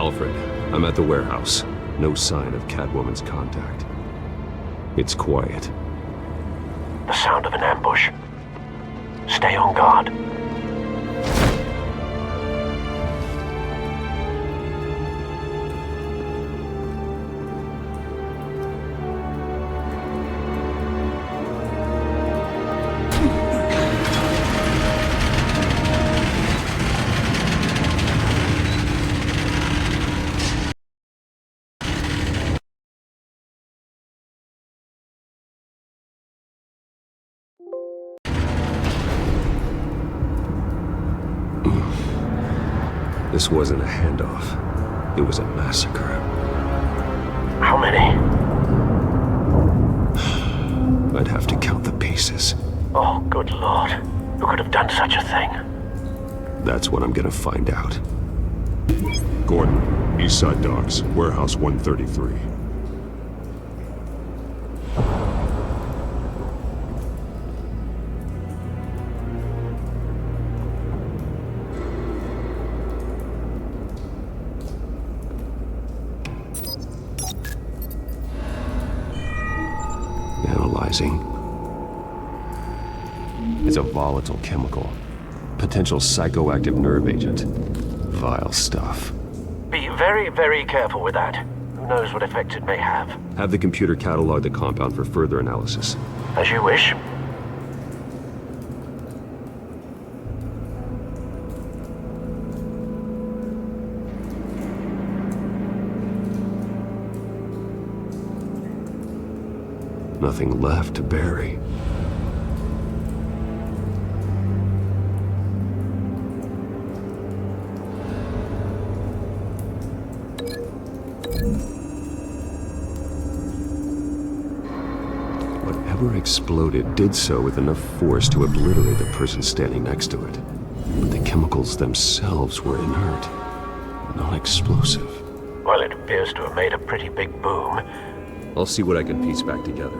Alfred, I'm at the warehouse. No sign of Catwoman's contact. It's quiet. The sound of an ambush. Stay on guard. This wasn't a handoff. It was a massacre. How many? I'd have to count the pieces. Oh, good lord. Who could have done such a thing? That's what I'm gonna find out. Gordon, Eastside Docks, Warehouse 133. Analyzing. It's a volatile chemical. Potential psychoactive nerve agent. Vile stuff. Be very, very careful with that. Who knows what effects it may have. Have the computer catalog the compound for further analysis. As you wish. Nothing left to bury. Whatever exploded did so with enough force to obliterate the person standing next to it. But the chemicals themselves were inert, non-explosive. Well, it appears to have made a pretty big boom. I'll see what I can piece back together.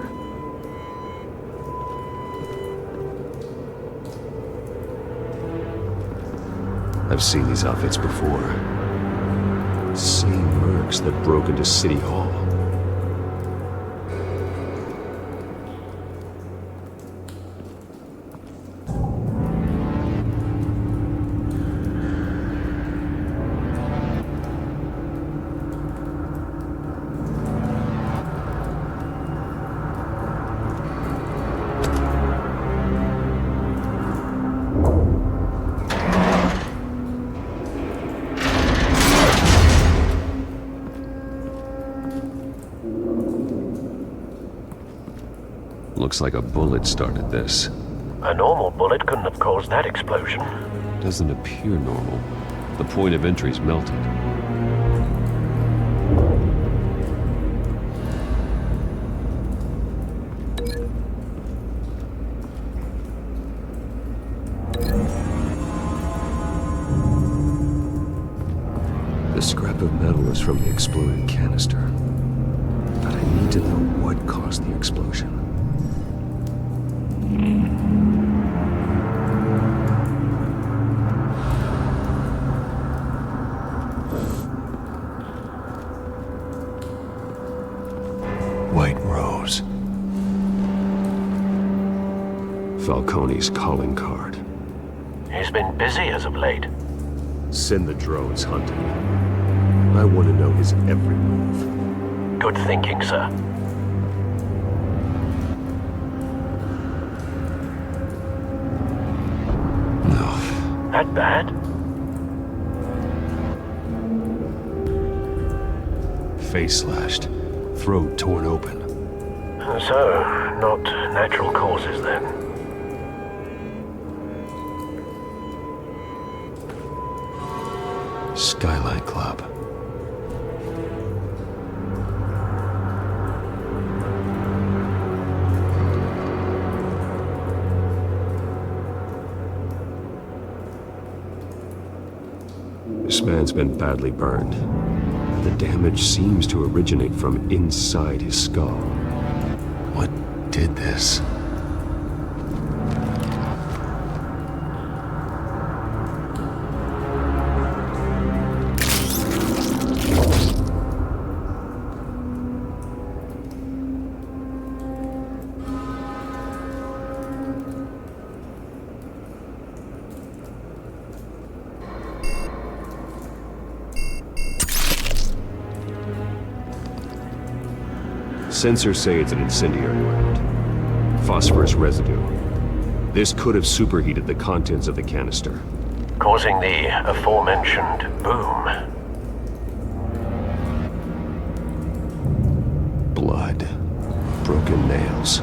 I've seen these outfits before. Same mercs that broke into City Hall. Looks like a bullet started this. A normal bullet couldn't have caused that explosion. Doesn't appear normal. The point of entry's melted. The scrap of metal is from the exploded canister. But I need to know what caused the explosion. White Rose. Falcone's calling card. He's been busy as of late. Send the drones hunting. I want to know his every move. Good thinking, sir. No. That bad? Face slashed. Throat torn open. So, not natural causes then. Skylight Club. This man's been badly burned. The damage seems to originate from inside his skull. What did this? Sensors say it's an incendiary round. Phosphorus residue. This could have superheated the contents of the canister, causing the aforementioned boom. Blood. Broken nails.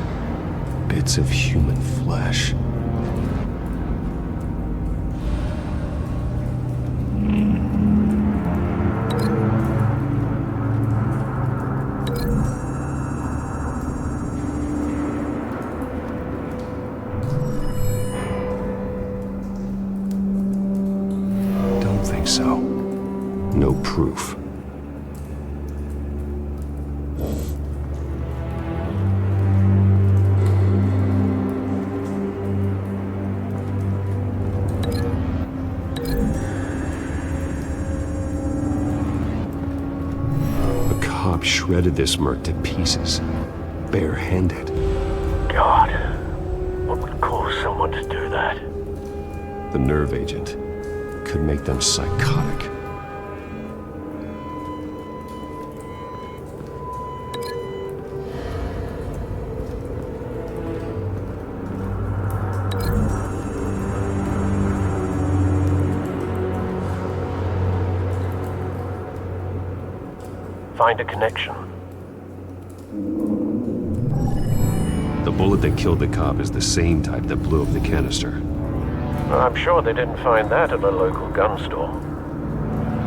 Bits of human flesh. Don't think so. No proof. Shredded this merc to pieces, barehanded. God, what would cause someone to do that? The nerve agent could make them psychotic. Find a connection. The bullet that killed the cop is the same type that blew up the canister. I'm sure they didn't find that at a local gun store.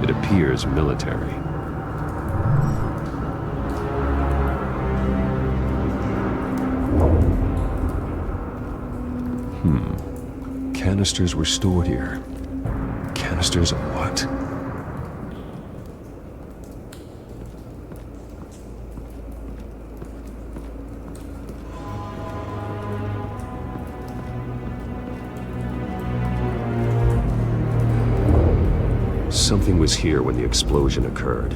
It appears military. Canisters were stored here. Canisters of what? Something was here when the explosion occurred.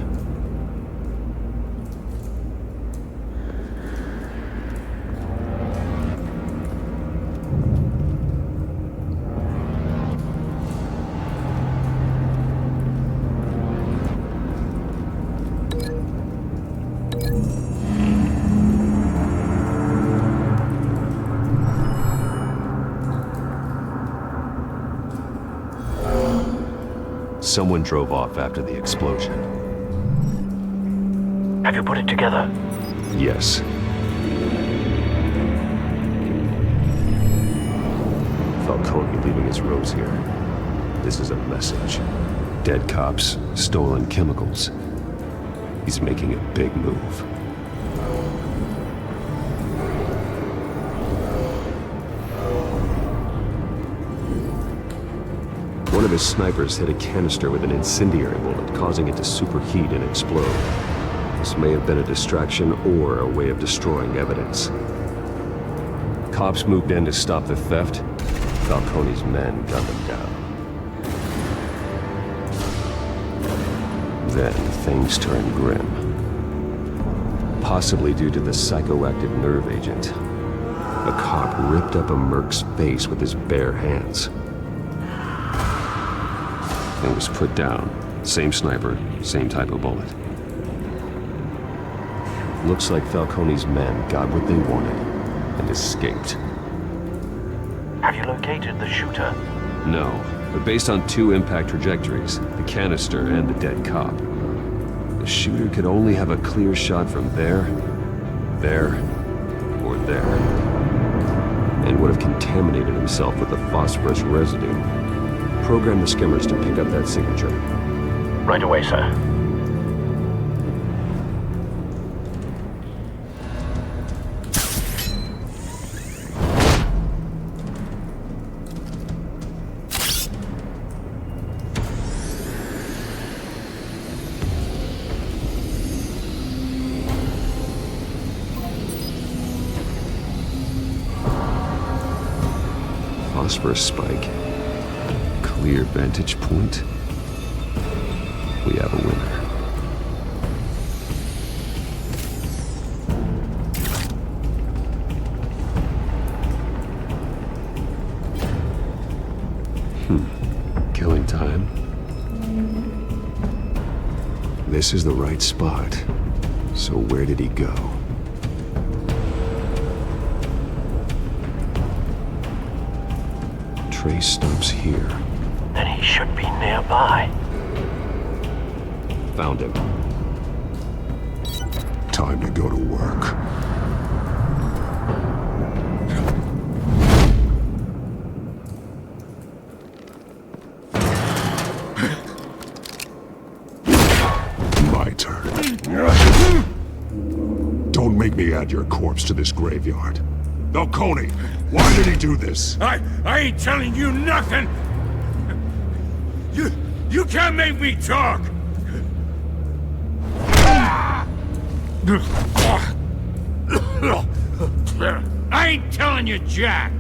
Someone drove off after the explosion. Have you put it together? Yes. Falcone leaving his rose here. This is a message. Dead cops, stolen chemicals. He's making a big move. One of his snipers hit a canister with an incendiary bullet, causing it to superheat and explode. This may have been a distraction or a way of destroying evidence. Cops moved in to stop the theft. Falcone's men gunned them down. Then things turned grim. Possibly due to the psychoactive nerve agent. A cop ripped up a merc's face with his bare hands. It was put down. Same sniper, same type of bullet. Looks like Falcone's men got what they wanted and escaped. Have you located the shooter? No, but based on two impact trajectories, the canister and the dead cop, the shooter could only have a clear shot from there, or there, and would have contaminated himself with the phosphorus residue. Program the skimmers to pick up that signature. Right away, sir. Phosphorus spike. Clear vantage point. We have a winner. Killing time. This is the right spot. So where did he go? trace stops here. Then he should be nearby. Found him. Time to go to work. My turn. Don't make me add your corpse to this graveyard. Falcone, why did he do this? I ain't telling you nothing! You can't make me talk! I ain't telling you jack!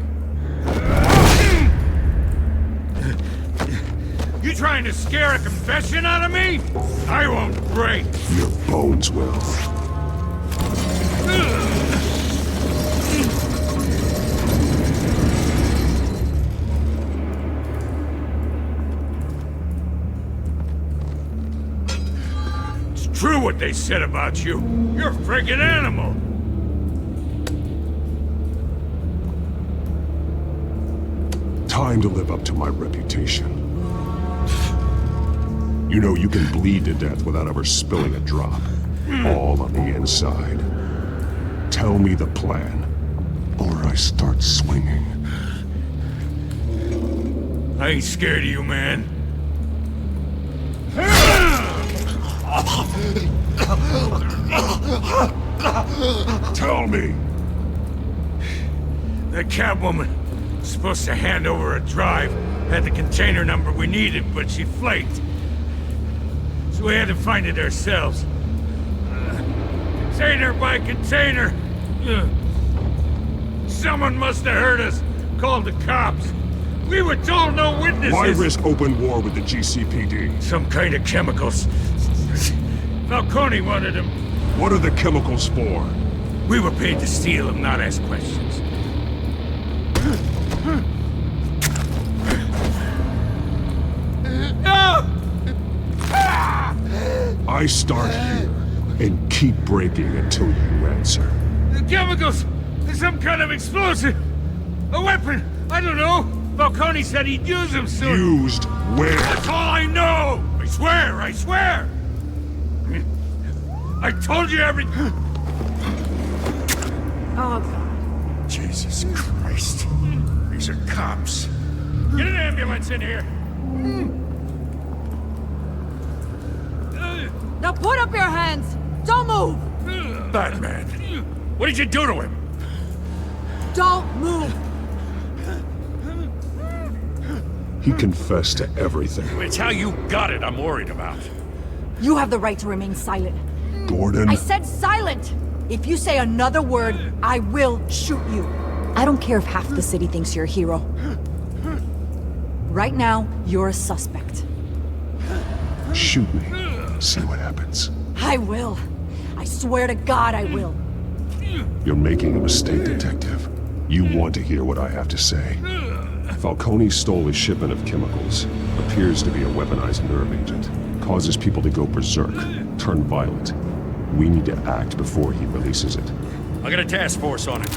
You trying to scare a confession out of me? I won't break! Your bones will. True what they said about you. You're a friggin' animal. Time to live up to my reputation. You know you can bleed to death without ever spilling a drop. All on the inside. Tell me the plan, or I start swinging. I ain't scared of you, man. Tell me! That Catwoman supposed to hand over a drive, had the container number we needed, but she flaked. So we had to find it ourselves. Container by container. Someone must have heard us, called the cops. We were told no witnesses. Why risk open war with the GCPD? Some kind of chemicals. Falcone wanted them. What are the chemicals for? We were paid to steal them, not ask questions. I start here and keep breaking until you answer. The chemicals! Some kind of explosive! A weapon! I don't know! Falcone said he'd use them soon! Used where? That's all I know! I swear! I swear! I told you everything! Oh, God. Jesus Christ. These are cops. Get an ambulance in here! Now put up your hands! Don't move! Batman, what did you do to him? Don't move! He confessed to everything. It's how you got it I'm worried about. You have the right to remain silent. Gordon, I said silent! If you say another word, I will shoot you. I don't care if half the city thinks you're a hero. Right now, you're a suspect. shoot me. See what happens. I will. I swear to God I will. You're making a mistake, Detective. You want to hear what I have to say. Falcone stole a shipment of chemicals. Appears to be a weaponized nerve agent. Causes people to go berserk, turn violent. We need to act before he releases it. I got a task force on it.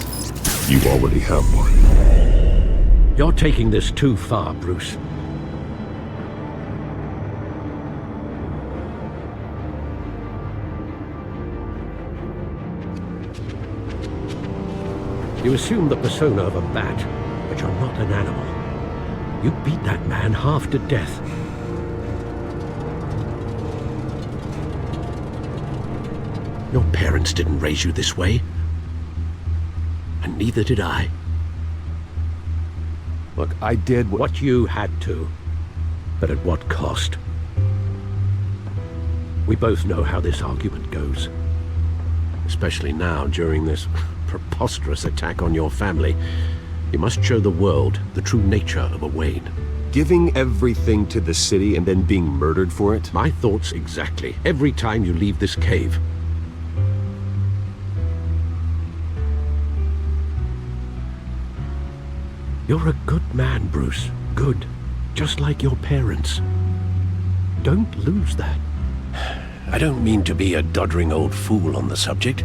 You already have one. You're taking this too far, Bruce. You assume the persona of a bat, but you're not an animal. You beat that man half to death. Your parents didn't raise you this way. And neither did I. Look, I did What you had to, but at what cost? We both know how this argument goes. Especially now, during this preposterous attack on your family. You must show the world the true nature of a Wayne. Giving everything to the city and then being murdered for it? My thoughts exactly. Every time you leave this cave. You're a good man, Bruce. Good. Just like your parents. Don't lose that. I don't mean to be a doddering old fool on the subject,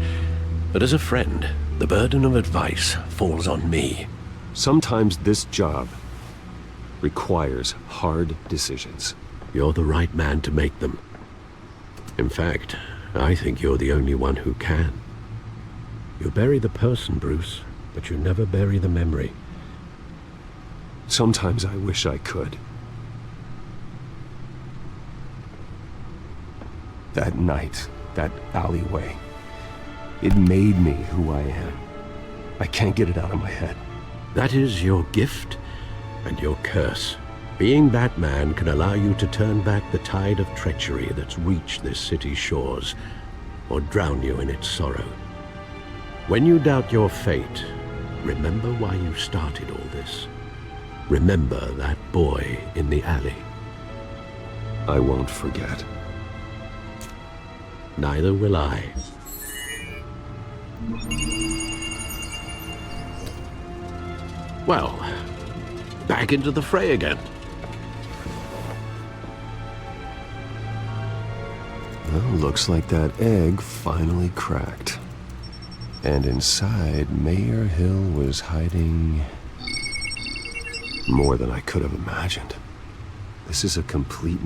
but as a friend, the burden of advice falls on me. Sometimes this job requires hard decisions. You're the right man to make them. In fact, I think you're the only one who can. You bury the person, Bruce, but you never bury the memory. Sometimes I wish I could. That night, that alleyway, it made me who I am. I can't get it out of my head. That is your gift and your curse. Being Batman can allow you to turn back the tide of treachery that's reached this city's shores, or drown you in its sorrow. When you doubt your fate, remember why you started all this. Remember that boy in the alley. I won't forget. Neither will I. Well, back into the fray again. Well, looks like that egg finally cracked. And inside, Mayor Hill was hiding more than I could have imagined. This is a complete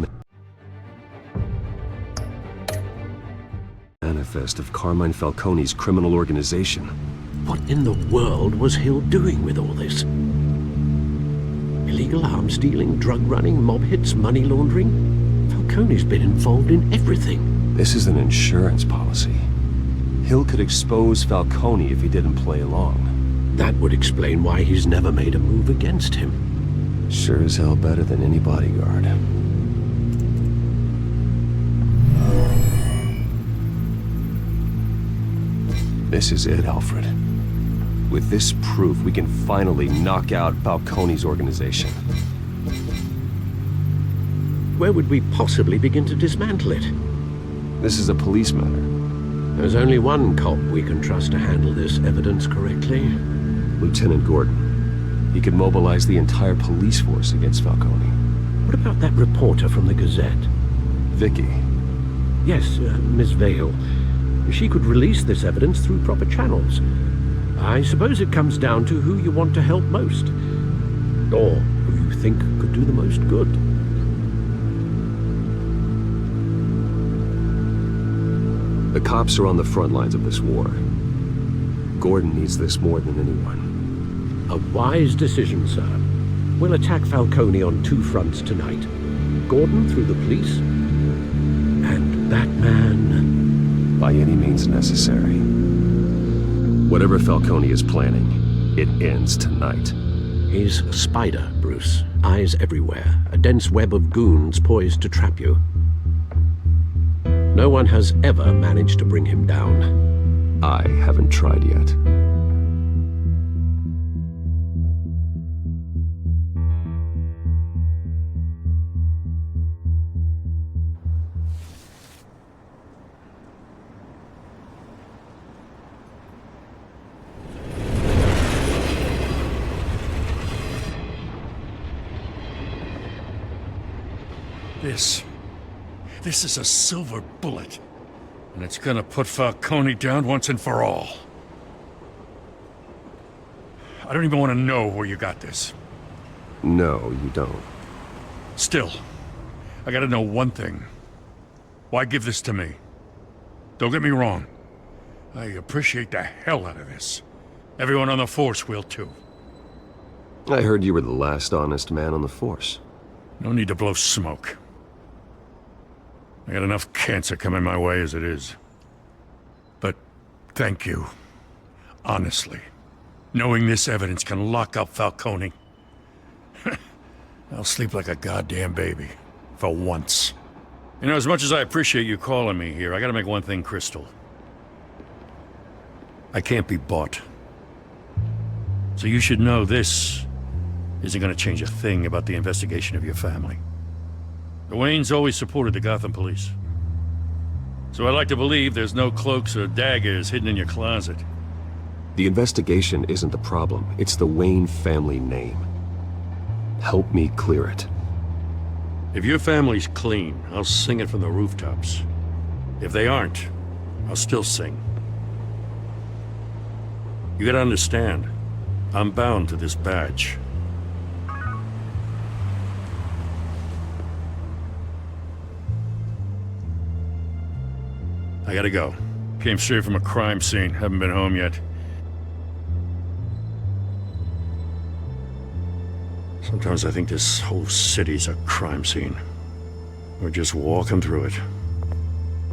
manifest of Carmine Falcone's criminal organization. What in the world was Hill doing with all this? Illegal arms dealing, drug running, mob hits, money laundering? Falcone's been involved in everything. This is an insurance policy. Hill could expose Falcone if he didn't play along. That would explain why he's never made a move against him. Sure as hell better than any bodyguard. This is it, Alfred. With this proof, we can finally knock out Falcone's organization. Where would we possibly begin to dismantle it? This is a police matter. There's only one cop we can trust to handle this evidence correctly. Lieutenant Gordon. He could mobilize the entire police force against Falcone. What about that reporter from the Gazette? Vicky. Yes, Miss Vale. She could release this evidence through proper channels. I suppose it comes down to who you want to help most. Or who you think could do the most good. The cops are on the front lines of this war. Gordon needs this more than anyone. A wise decision, sir. We'll attack Falcone on two fronts tonight. Gordon through the police, and Batman... by any means necessary. Whatever Falcone is planning, it ends tonight. He's a spider, Bruce. Eyes everywhere. A dense web of goons poised to trap you. No one has ever managed to bring him down. I haven't tried yet. This is a silver bullet. And it's gonna put Falcone down once and for all. I don't even want to know where you got this. No, you don't. Still, I gotta know one thing. Why give this to me? Don't get me wrong. I appreciate the hell out of this. Everyone on the force will too. I heard you were the last honest man on the force. No need to blow smoke. I got enough cancer coming my way as it is. But thank you. Honestly. Knowing this evidence can lock up Falcone. I'll sleep like a goddamn baby. For once. You know, as much as I appreciate you calling me here, I gotta make one thing crystal. I can't be bought. So you should know this isn't gonna change a thing about the investigation of your family. The Waynes always supported the Gotham police. So I like to believe there's no cloaks or daggers hidden in your closet. The investigation isn't the problem. It's the Wayne family name. Help me clear it. If your family's clean, I'll sing it from the rooftops. If they aren't, I'll still sing. You gotta understand, I'm bound to this badge. I gotta go. Came straight from a crime scene. Haven't been home yet. Sometimes I think this whole city's a crime scene. We're just walking through it.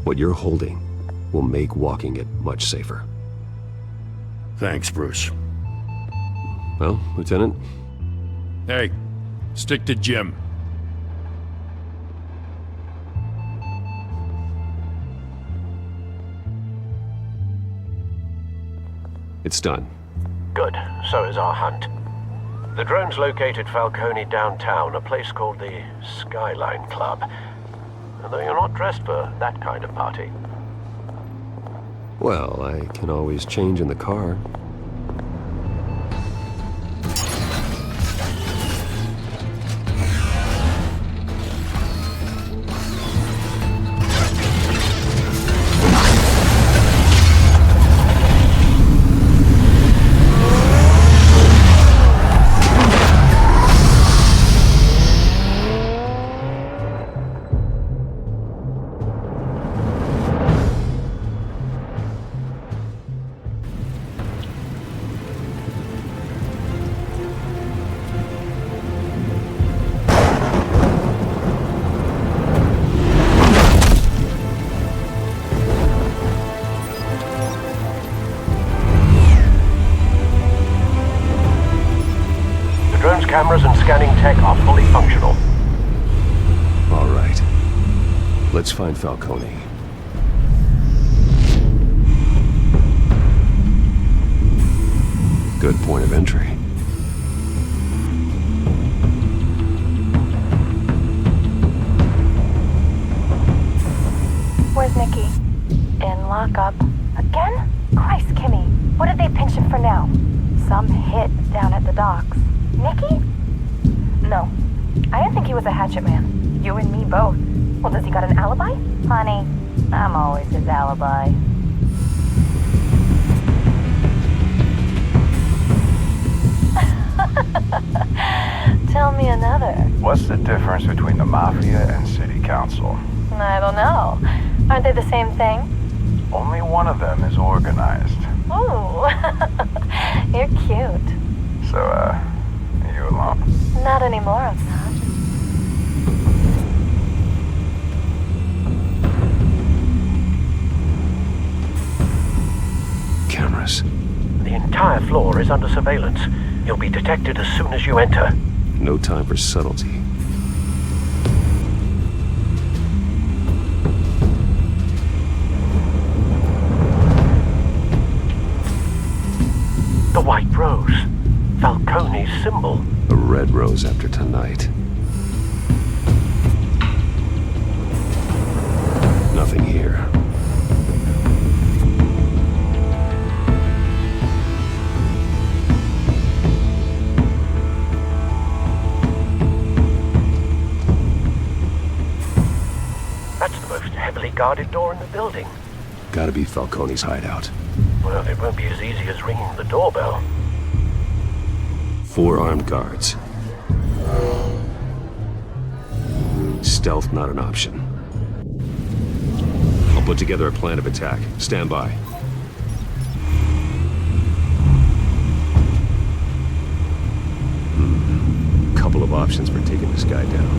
What you're holding will make walking it much safer. Thanks, Bruce. Well, Lieutenant? Hey, stick to Jim. It's done. Good. So is our hunt. The drones located Falcone downtown, a place called the Skyline Club. Though you're not dressed for that kind of party. Well, I can always change in the car. Cameras and scanning tech are fully functional. All right. Let's find Falcone. Good point of entry. Where's Nikki? In lockup. Again? Christ, Kimmy. What did they pinch him for now? Some hit down at the docks. Nikki? No. I didn't think he was a hatchet man. You and me both. Well, does he got an alibi? Honey, I'm always his alibi. Tell me another. What's the difference between the Mafia and City Council? I don't know. Aren't they the same thing? Only one of them is organized. Ooh. You're cute. So, you alone? Not anymore, I'm not. Cameras. The entire floor is under surveillance. You'll be detected as soon as you enter. No time for subtlety. The white rose. Falcone's symbol. A red rose after tonight. Nothing here. That's the most heavily guarded door in the building. Gotta be Falcone's hideout. Well, it won't be as easy as ringing the doorbell. 4 armed guards. Stealth not an option. I'll put together a plan of attack. Stand by. Couple of options for taking this guy down.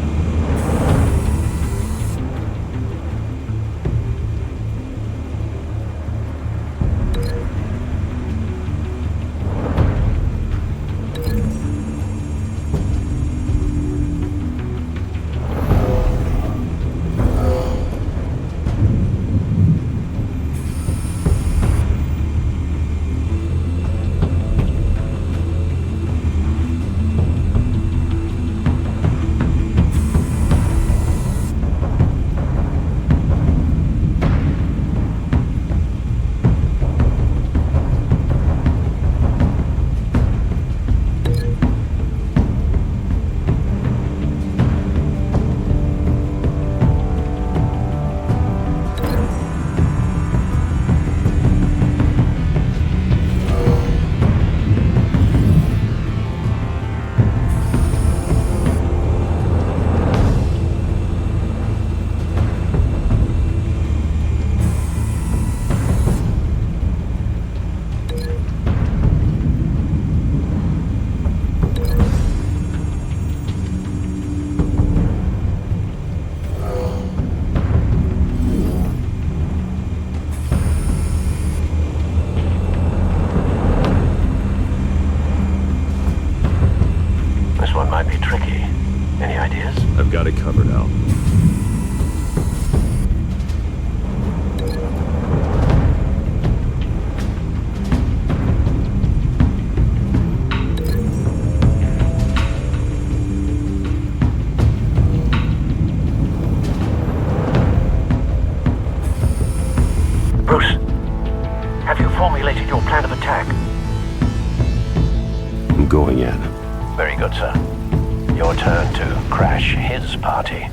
ideas? I've got it covered, Al. Bruce, have you formulated your plan of attack? I'm going in. Very good, sir. Your turn to crash his party.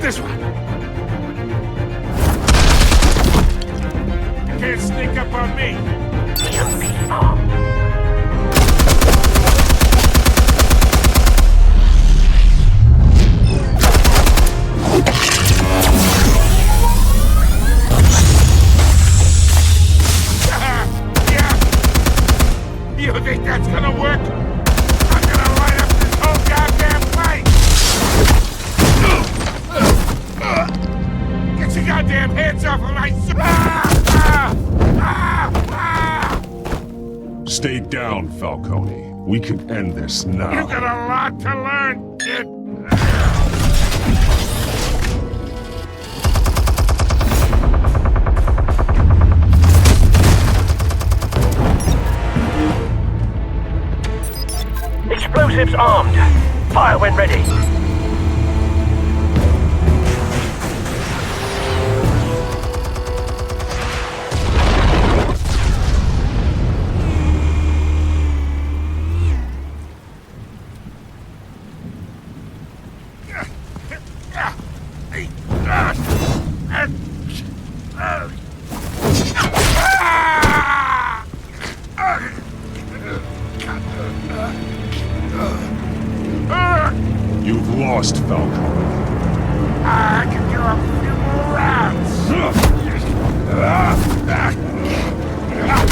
This one. You can't sneak up on me. Yeah. You think that's gonna work? I'm gonna light up this whole goddamn place. Get your goddamn hands off of my... Stay down, Falcone. We can end this now. You got a lot to learn, kid. Explosives armed. Fire when ready. You've lost, Falcone. I can do a few more rounds.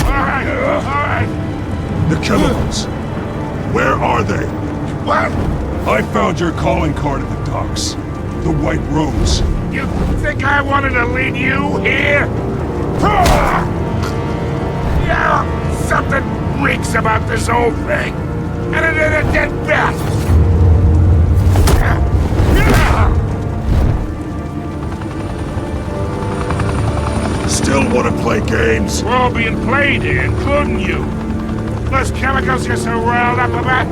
All right. The chemicals. Where are they? What? I found your calling card at the docks. The White Rose. You think I wanted to lead you here? Yeah, something reeks about this whole thing. And it ain't a dead bat. Still want to play games? We're all being played here, including you. Those chemicals you're so riled up about,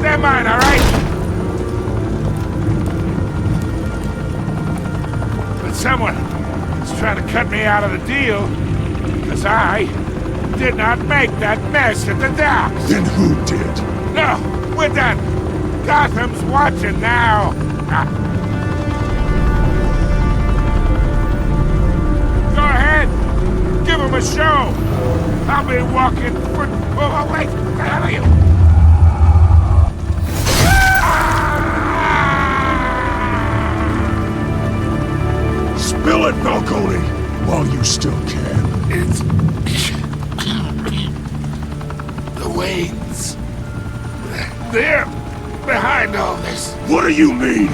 they're mine, all right? But someone is trying to cut me out of the deal, because I did not make that mess at the docks. Then who did? No, we're done. Gotham's watching now. Go ahead. I'll be walking foot... Oh, wait! What the hell are you? Spill it, Falcone, while you still can. It's... the Waynes. They're behind all this. What do you mean?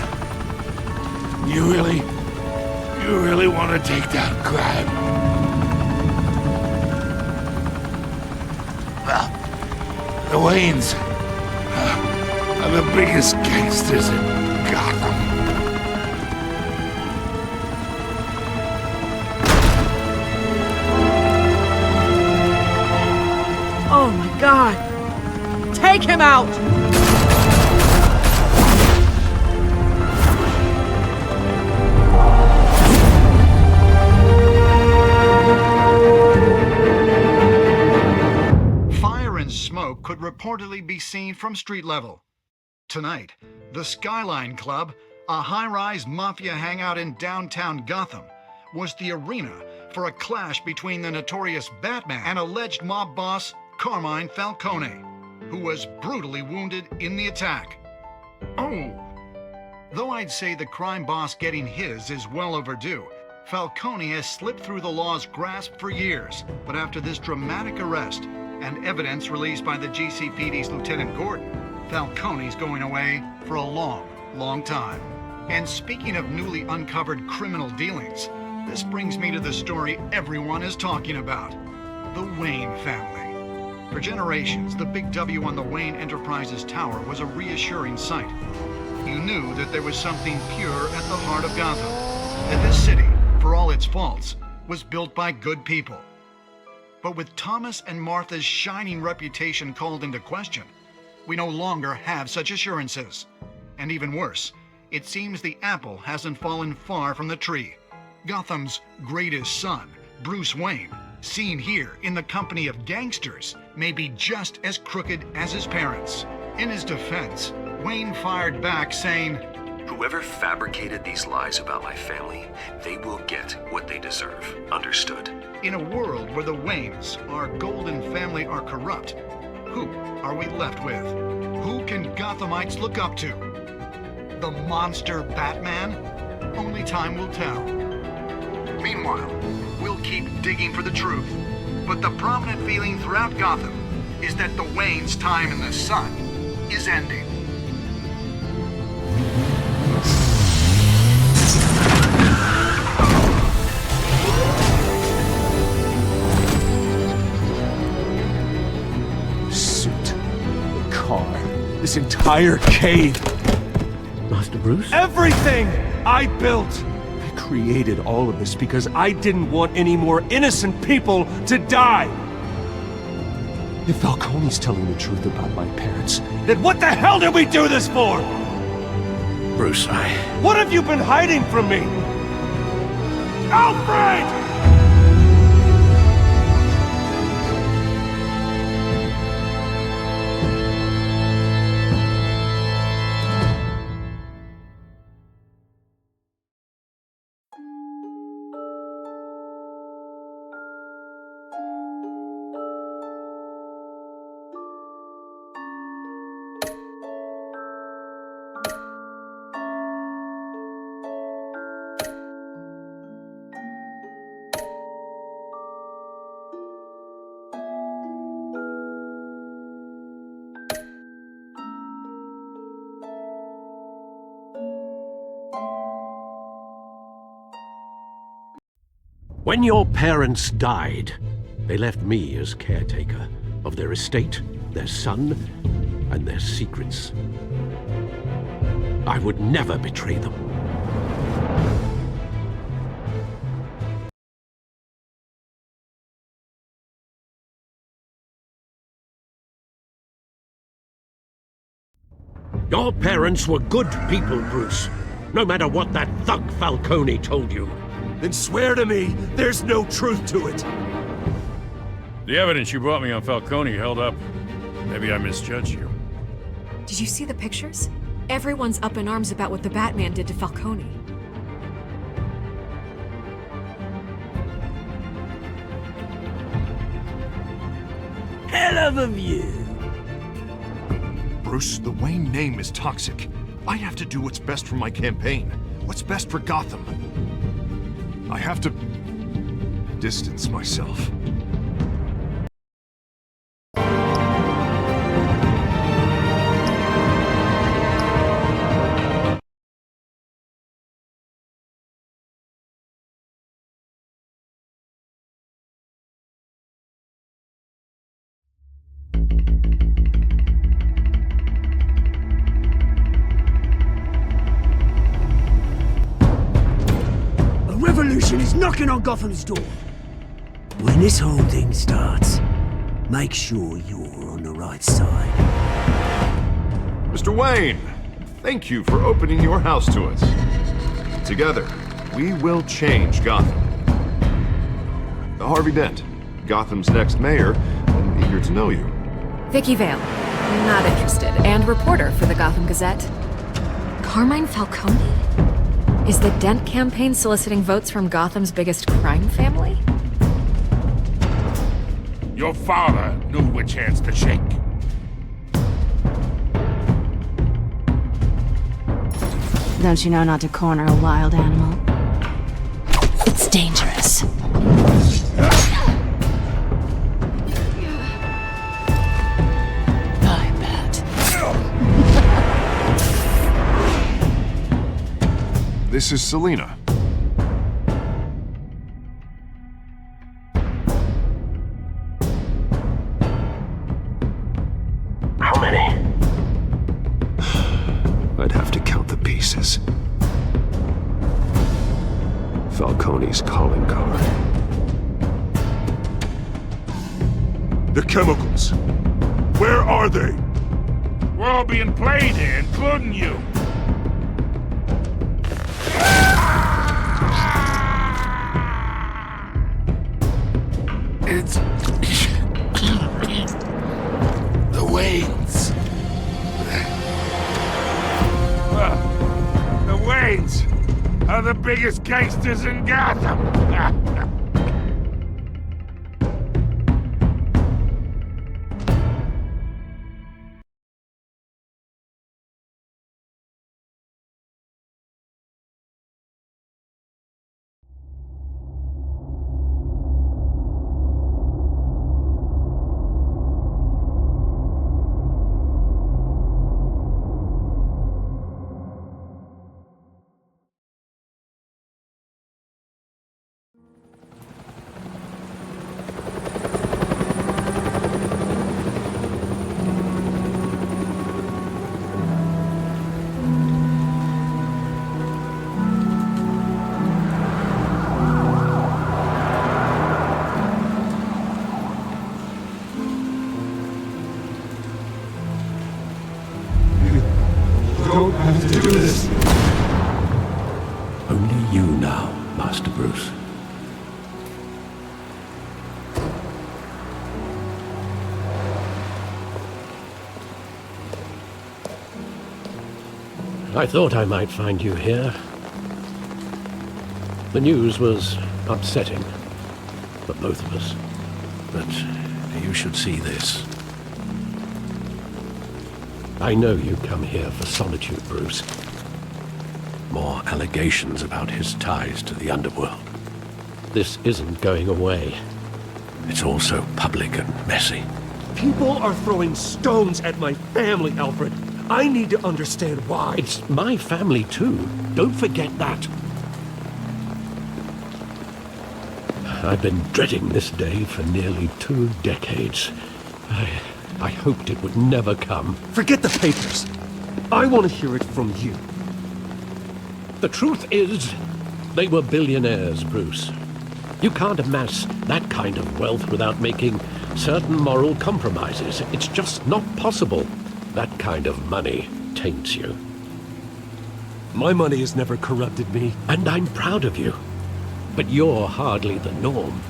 You really want to take down crime? Well, the Waynes are the biggest gangsters in Gotham. Oh my God! Take him out! Fire and smoke could reportedly be seen from street level. Tonight, the Skyline Club, a high-rise mafia hangout in downtown Gotham, was the arena for a clash between the notorious Batman and alleged mob boss Carmine Falcone, who was brutally wounded in the attack. Oh! Though I'd say the crime boss getting his is well overdue, Falcone has slipped through the law's grasp for years. But after this dramatic arrest and evidence released by the GCPD's Lieutenant Gordon, Falcone's going away for a long, long time. And speaking of newly uncovered criminal dealings, this brings me to the story everyone is talking about: the Wayne family. For generations, the big W on the Wayne Enterprises Tower was a reassuring sight. You knew that there was something pure at the heart of Gotham, that this city, for all its faults, was built by good people. But with Thomas and Martha's shining reputation called into question, we no longer have such assurances. And even worse, it seems the apple hasn't fallen far from the tree. Gotham's greatest son, Bruce Wayne, seen here in the company of gangsters, may be just as crooked as his parents. In his defense, Wayne fired back saying, "Whoever fabricated these lies about my family, they will get what they deserve. Understood?" In a world where the Waynes, our golden family, are corrupt, who are we left with? Who can Gothamites look up to? The monster Batman? Only time will tell. Meanwhile, we'll keep digging for the truth. But the prominent feeling throughout Gotham is that the Waynes' time in the sun is ending. Suit, the car, this entire cave. Master Bruce? Everything I built! I created all of this because I didn't want any more innocent people to die! If Falcone's telling the truth about my parents, then what the hell did we do this for? Bruce, What have you been hiding from me? Alfred! When your parents died, they left me as caretaker of their estate, their son, and their secrets. I would never betray them. Your parents were good people, Bruce. No matter what that thug Falcone told you. Then swear to me there's no truth to it. The evidence you brought me on Falcone held up. Maybe I misjudged you. Did you see the pictures? Everyone's up in arms about what the Batman did to Falcone. hell of a view. Bruce, the Wayne name is toxic. I have to do what's best for my campaign. What's best for Gotham. I have to distance myself. Revolution is knocking on Gotham's door. When this whole thing starts, make sure you're on the right side. Mr. Wayne, thank you for opening your house to us. Together, we will change Gotham. Harvey Dent, Gotham's next mayor, and eager to know you. Vicky Vale, not interested, and reporter for the Gotham Gazette. Carmine Falcone? Is the Dent campaign soliciting votes from Gotham's biggest crime family? Your father knew which hands to shake. Don't you know not to corner a wild animal? It's dangerous. I bet. This is Selina. How many? I'd have to count the pieces. Falcone's calling card. The chemicals. Where are they? We're all being played here, including you. It's... the Waynes. The Waynes are the biggest gangsters in Gotham. Don't have to do this. Only you now, Master Bruce. I thought I might find you here. The news was upsetting for both of us. But you should see this. I know you come here for solitude, Bruce. More allegations about his ties to the underworld. This isn't going away. It's also public and messy. People are throwing stones at my family, Alfred. I need to understand why. It's my family, too. Don't forget that. I've been dreading this day for nearly 2 decades. I hoped it would never come. Forget the papers. I want to hear it from you. The truth is, they were billionaires, Bruce. You can't amass that kind of wealth without making certain moral compromises. It's just not possible. That kind of money taints you. My money has never corrupted me. And I'm proud of you. But you're hardly the norm.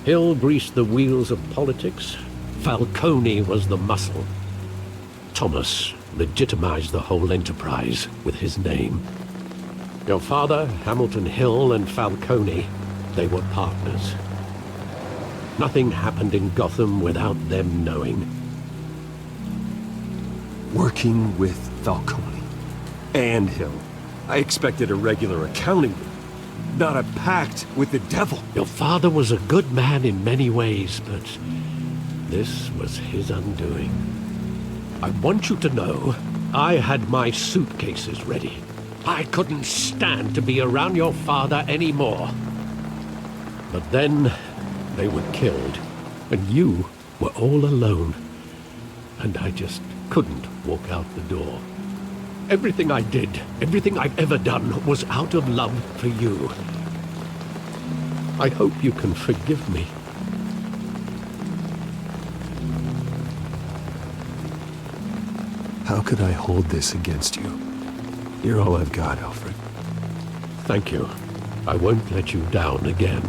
Hill greased the wheels of politics. Falcone was the muscle. Thomas legitimized the whole enterprise with his name. Your father, Hamilton Hill, and Falcone, they were partners. Nothing happened in Gotham without them knowing. Working with Falcone and Hill, I expected a regular accounting, not a pact with the devil. Your father was a good man in many ways, but this was his undoing. I want you to know, I had my suitcases ready. I couldn't stand to be around your father anymore. But then, they were killed, and you were all alone. And I just couldn't walk out the door. Everything I did, everything I've ever done, was out of love for you. I hope you can forgive me. How could I hold this against you? You're all I've got, Alfred. Thank you. I won't let you down again.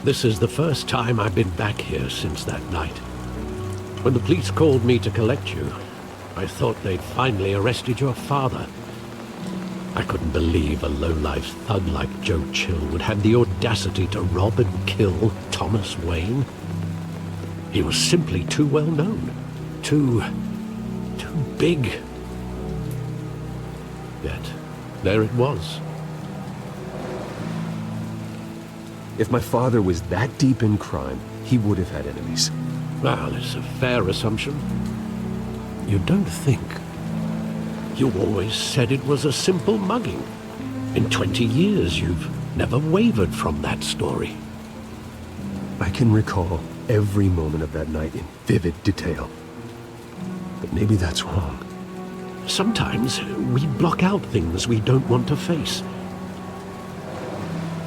This is the first time I've been back here since that night. When the police called me to collect you, I thought they'd finally arrested your father. I couldn't believe a low-life thug like Joe Chill would have the audacity to rob and kill Thomas Wayne. He was simply too well known. Too big. Yet, there it was. If my father was that deep in crime, he would have had enemies. Well, it's a fair assumption. You don't think. You always said it was a simple mugging. In 20 years, you've never wavered from that story. I can recall every moment of that night in vivid detail. But maybe that's wrong. Sometimes we block out things we don't want to face.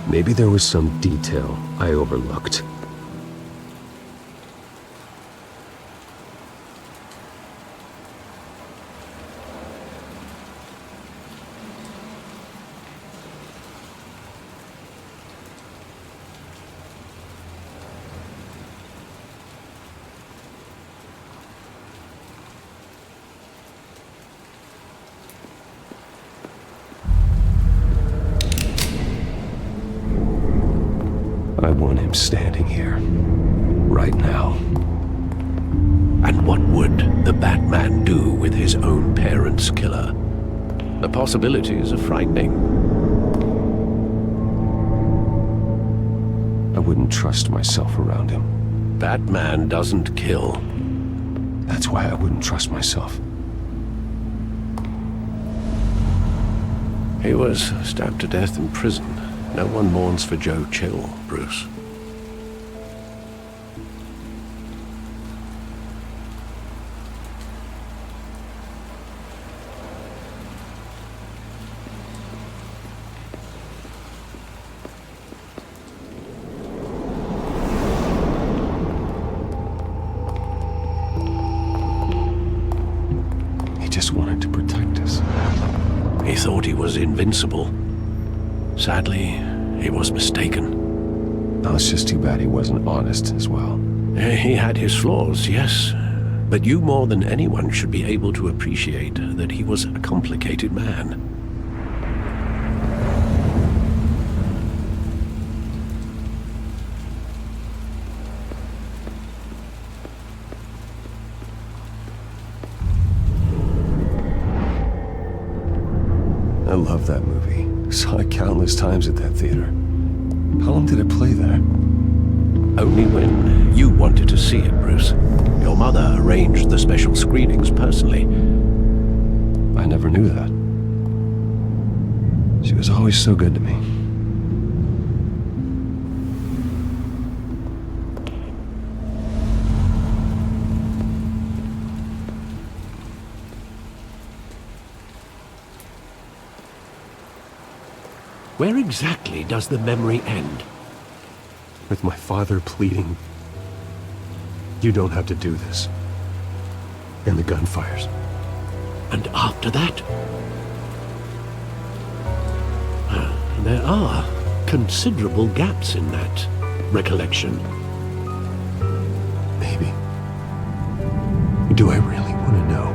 Maybe there was some detail I overlooked. I want him standing here, right now. And what would the Batman do with his own parents' killer? The possibilities are frightening. I wouldn't trust myself around him. Batman doesn't kill. That's why I wouldn't trust myself. He was stabbed to death in prison. No one mourns for Joe Chill, Bruce. He just wanted to protect us. He thought he was invincible. Sadly, he was mistaken. Now, it's just too bad he wasn't honest as well. He had his flaws, yes. But you more than anyone should be able to appreciate that he was a complicated man. I love that movie. Saw it countless times at that theater. How long did it play there? Only when you wanted to see it, Bruce. Your mother arranged the special screenings personally. I never knew that. She was always so good to me. Where exactly does the memory end? With my father pleading, "You don't have to do this." And the gunfires. And after that? There are considerable gaps in that recollection. Maybe. Do I really want to know?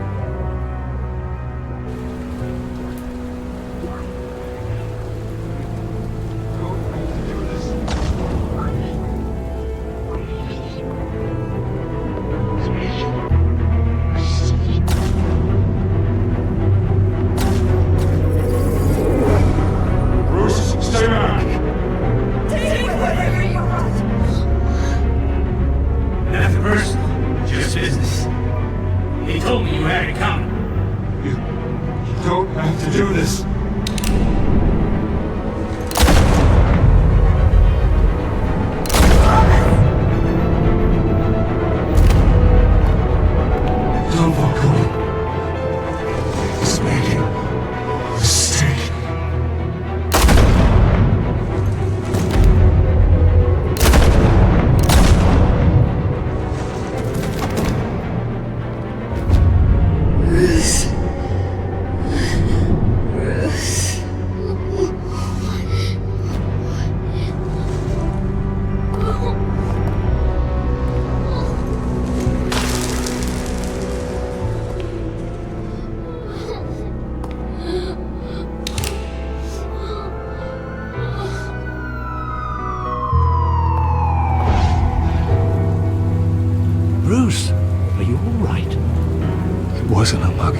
wasn't a bug.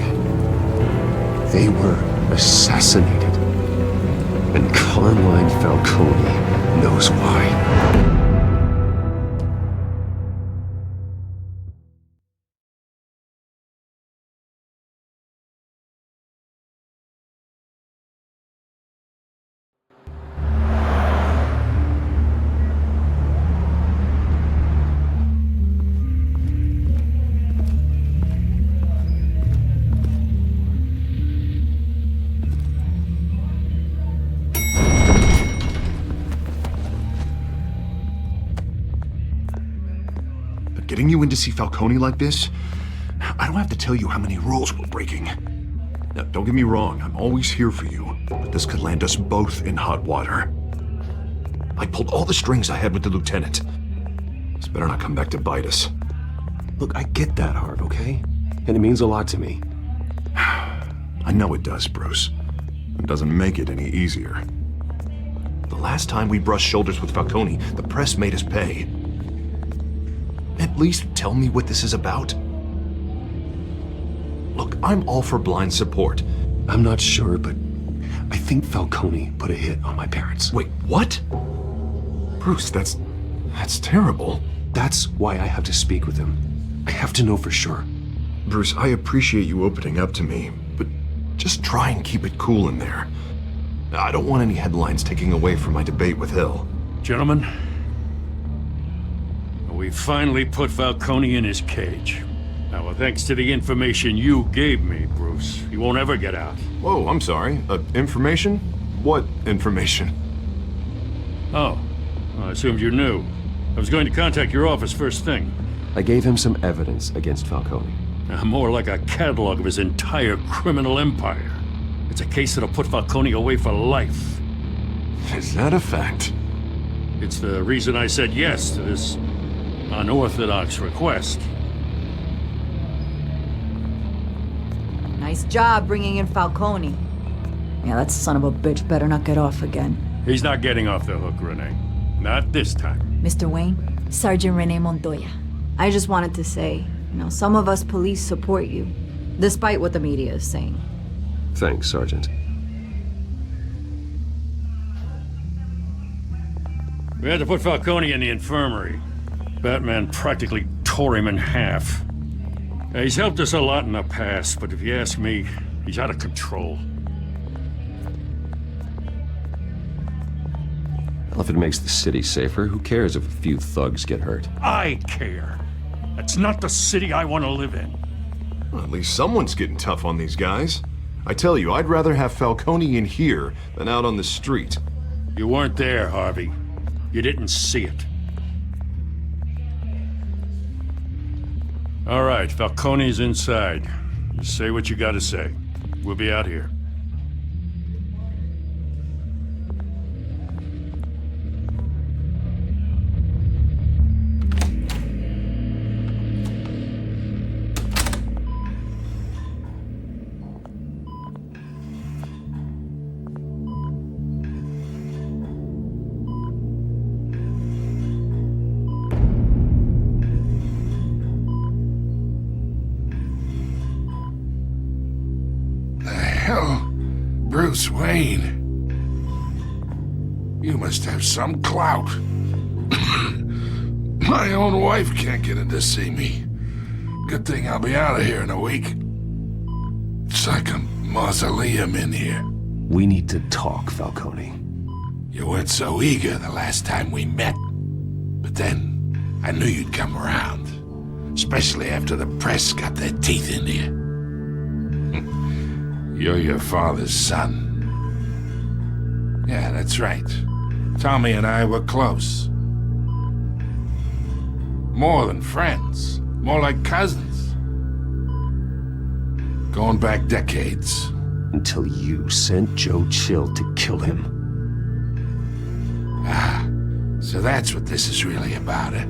They were assassinated. And Carmine Falcone knows why. Getting you in to see Falcone like this? I don't have to tell you how many rules we're breaking. Now, don't get me wrong, I'm always here for you, but this could land us both in hot water. I pulled all the strings I had with the lieutenant. This better not come back to bite us. Look, I get that, Hart, okay? And it means a lot to me. I know it does, Bruce. It doesn't make it any easier. The last time we brushed shoulders with Falcone, the press made us pay. At least tell me what this is about. Look, I'm all for blind support. I'm not sure, but I think Falcone put a hit on my parents. Wait, what? Bruce, that's terrible. That's why I have to speak with him. I have to know for sure. Bruce, I appreciate you opening up to me, but just try and keep it cool in there. I don't want any headlines taking away from my debate with Hill. Gentlemen, we finally put Falcone in his cage. Now, well, thanks to the information you gave me, Bruce, he won't ever get out. Whoa, I'm sorry. Information? What information? Oh, I assumed you knew. I was going to contact your office first thing. I gave him some evidence against Falcone. More like a catalog of his entire criminal empire. It's a case that'll put Falcone away for life. Is that a fact? It's the reason I said yes to this unorthodox request. Nice job bringing in Falcone. Yeah, that son of a bitch better not get off again. He's not getting off the hook, Renee. Not this time. Mr. Wayne, Sergeant Renee Montoya. I just wanted to say, some of us police support you, despite what the media is saying. Thanks, Sergeant. We had to put Falcone in the infirmary. Batman practically tore him in half. He's helped us a lot in the past, but if you ask me, he's out of control. Well, if it makes the city safer, who cares if a few thugs get hurt? I care. That's not the city I want to live in. Well, at least someone's getting tough on these guys. I tell you, I'd rather have Falcone in here than out on the street. You weren't there, Harvey. You didn't see it. All right, Falcone's inside. Just say what you gotta say. We'll be out here. Bruce Wayne. You must have some clout. My own wife can't get in to see me. Good thing I'll be out of here in a week. It's like a mausoleum in here. We need to talk, Falcone. You weren't so eager the last time we met. But then, I knew you'd come around. Especially after the press got their teeth into you. You're your father's son. Yeah, that's right. Tommy and I were close. More than friends. More like cousins. Going back decades. Until you sent Joe Chill to kill him. Ah, so that's what this is really about, eh?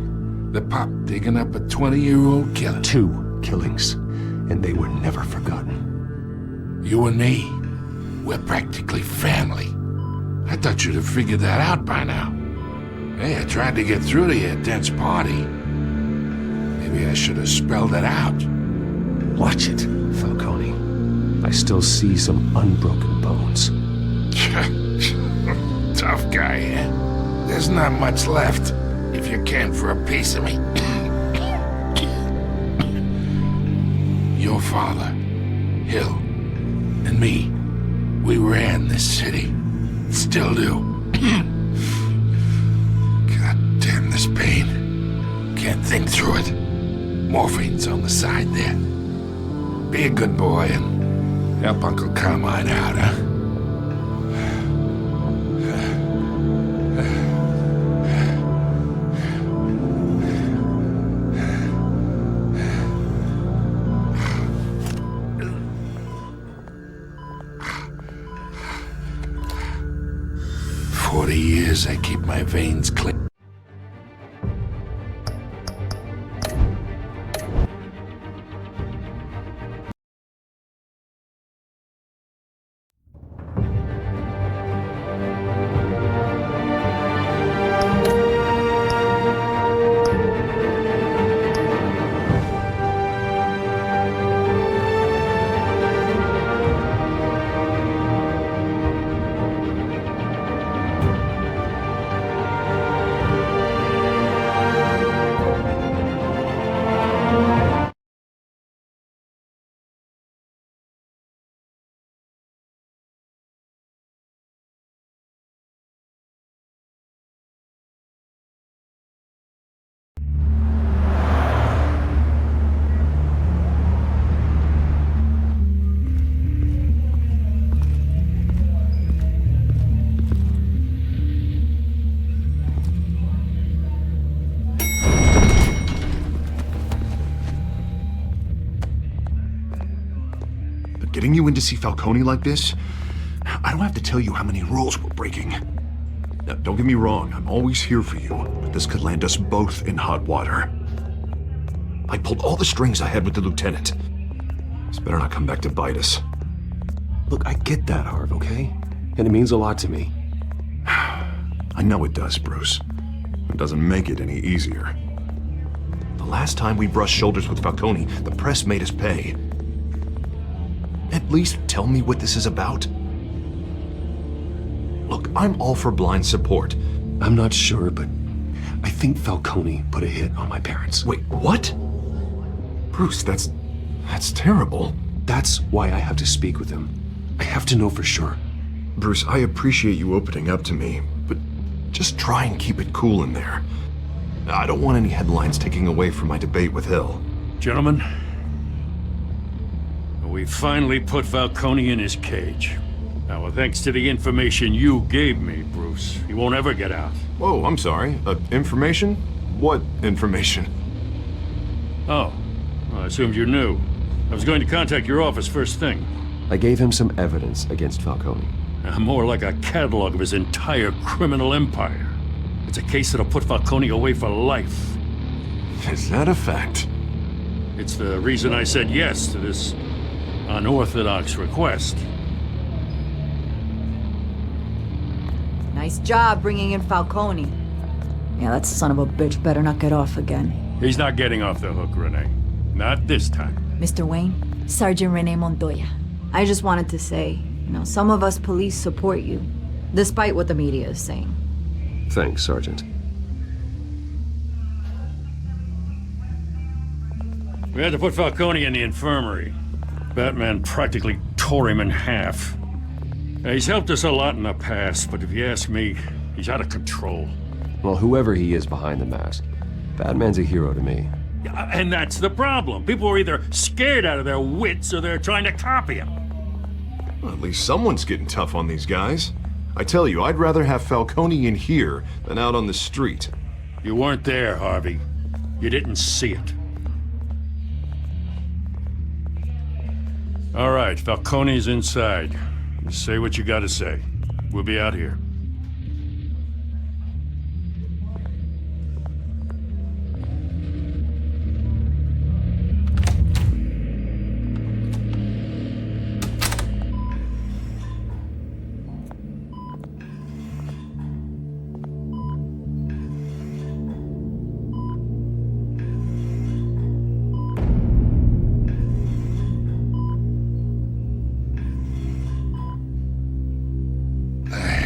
The pup digging up a 20-year-old killer. 2 killings, and they were never forgotten. You and me, we're practically family. I thought you'd have figured that out by now. Hey, I tried to get through to you at Dent's party. Maybe I should have spelled it out. Watch it, Falcone. I still see some unbroken bones. Tough guy, eh? There's not much left. If you can for a piece of me. Your father, Hill, and me, we ran this city. Still do. God damn this pain. Can't think through it. Morphine's on the side there. Be a good boy and help Uncle Carmine out, huh? I keep my veins clean. Getting you in to see Falcone like this, I don't have to tell you how many rules we're breaking. Now, don't get me wrong, I'm always here for you, but this could land us both in hot water. I pulled all the strings I had with the lieutenant. This better not come back to bite us. Look, I get that, Harv, okay? And it means a lot to me. I know it does, Bruce. It doesn't make it any easier. The last time we brushed shoulders with Falcone, the press made us pay. At least tell me what this is about. Look, I'm all for blind support. I'm not sure, but I think Falcone put a hit on my parents. Wait, what? Bruce, that's terrible. That's why I have to speak with him. I have to know for sure. Bruce, I appreciate you opening up to me, but just try and keep it cool in there. I don't want any headlines taking away from my debate with Hill. Gentlemen, we finally put Falcone in his cage. Now, thanks to the information you gave me, Bruce, he won't ever get out. Whoa, I'm sorry. Information? What information? Oh, well, I assumed you knew. I was going to contact your office first thing. I gave him some evidence against Falcone. More like a catalog of his entire criminal empire. It's a case that'll put Falcone away for life. Is that a fact? It's the reason I said yes to this unorthodox request. Nice job bringing in Falcone. Yeah, that son of a bitch better not get off again. He's not getting off the hook, Renee. Not this time. Mr. Wayne, Sergeant Renee Montoya. I just wanted to say, some of us police support you, despite what the media is saying. Thanks, Sergeant. We had to put Falcone in the infirmary. Batman practically tore him in half. He's helped us a lot in the past, but if you ask me, he's out of control. Well, whoever he is behind the mask, Batman's a hero to me. And that's the problem. People are either scared out of their wits or they're trying to copy him. Well, at least someone's getting tough on these guys. I tell you, I'd rather have Falcone in here than out on the street. You weren't there, Harvey. You didn't see it. All right, Falcone's inside. Say what you gotta say. We'll be out here.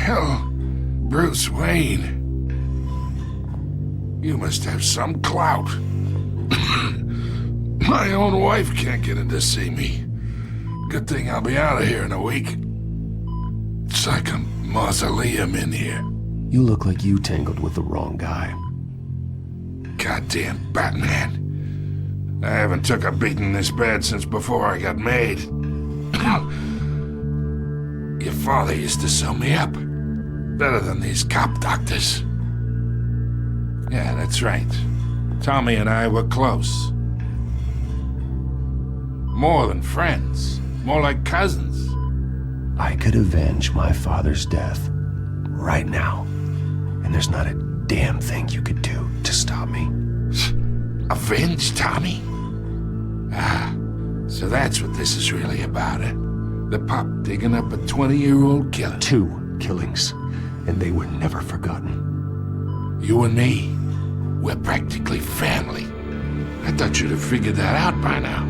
hell? Bruce Wayne? You must have some clout. My own wife can't get in to see me. Good thing I'll be out of here in a week. It's like a mausoleum in here. You look like you tangled with the wrong guy. Goddamn Batman. I haven't took a beating this bad since before I got made. Your father used to sew me up. Better than these cop doctors. Yeah, that's right. Tommy and I were close. More than friends. More like cousins. I could avenge my father's death right now. And there's not a damn thing you could do to stop me. Avenge Tommy? Ah, so that's what this is really about, eh? The pup digging up a 20-year-old killer. 2 killings, and they were never forgotten. You and me, we're practically family. I thought you'd have figured that out by now.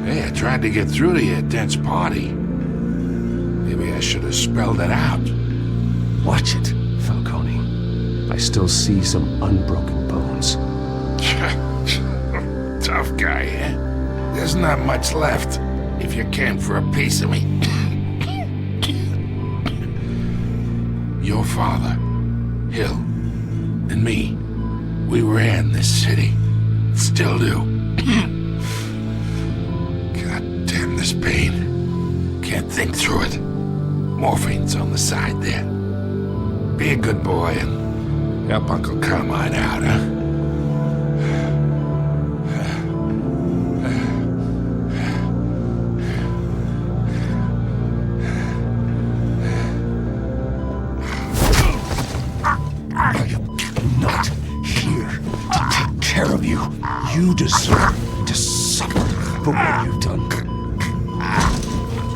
Hey, I tried to get through to your dense party. Maybe I should have spelled it out. Watch it, Falcone. I still see some unbroken bones. Tough guy, eh? There's not much left if you came for a piece of me. Your father, Hill, and me, we ran this city. Still do. God damn this pain. Can't think through it. Morphine's on the side there. Be a good boy and help Uncle Carmine out, huh? You deserve to suffer for what you've done.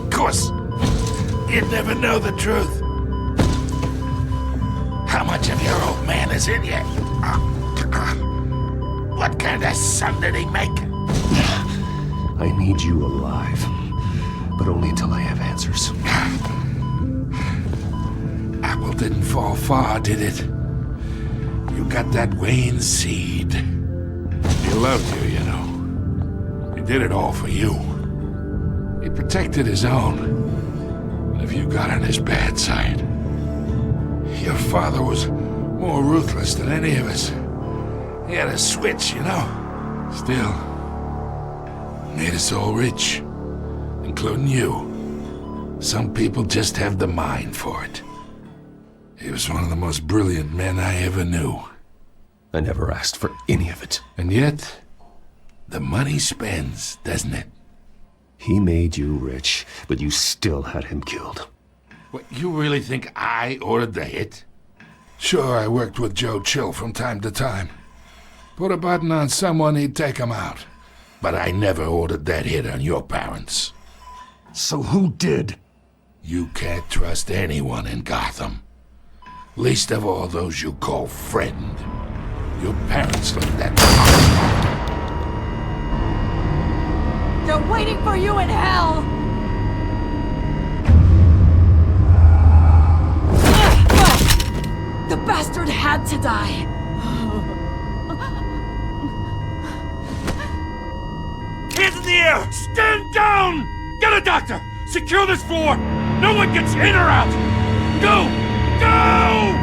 Of course, you'd never know the truth. How much of your old man is in you? What kind of son did he make? I need you alive, but only until I have answers. Apple didn't fall far, did it? You got that Wayne seed. He loved you, you know. He did it all for you. He protected his own. And if you got on his bad side, your father was more ruthless than any of us. He had a switch, you know. Still, made us all rich, including you. Some people just have the mind for it. He was one of the most brilliant men I ever knew. I never asked for any of it. And yet, the money spends, doesn't it? He made you rich, but you still had him killed. What, you really think I ordered the hit? Sure, I worked with Joe Chill from time to time. Put a button on someone, he'd take him out. But I never ordered that hit on your parents. So who did? You can't trust anyone in Gotham. Least of all those you call friend. Your parents looked that. They're waiting for you in hell! The bastard had to die! Hands in the air! Stand down! Get a doctor! Secure this floor! No one gets in or out! Go! Go!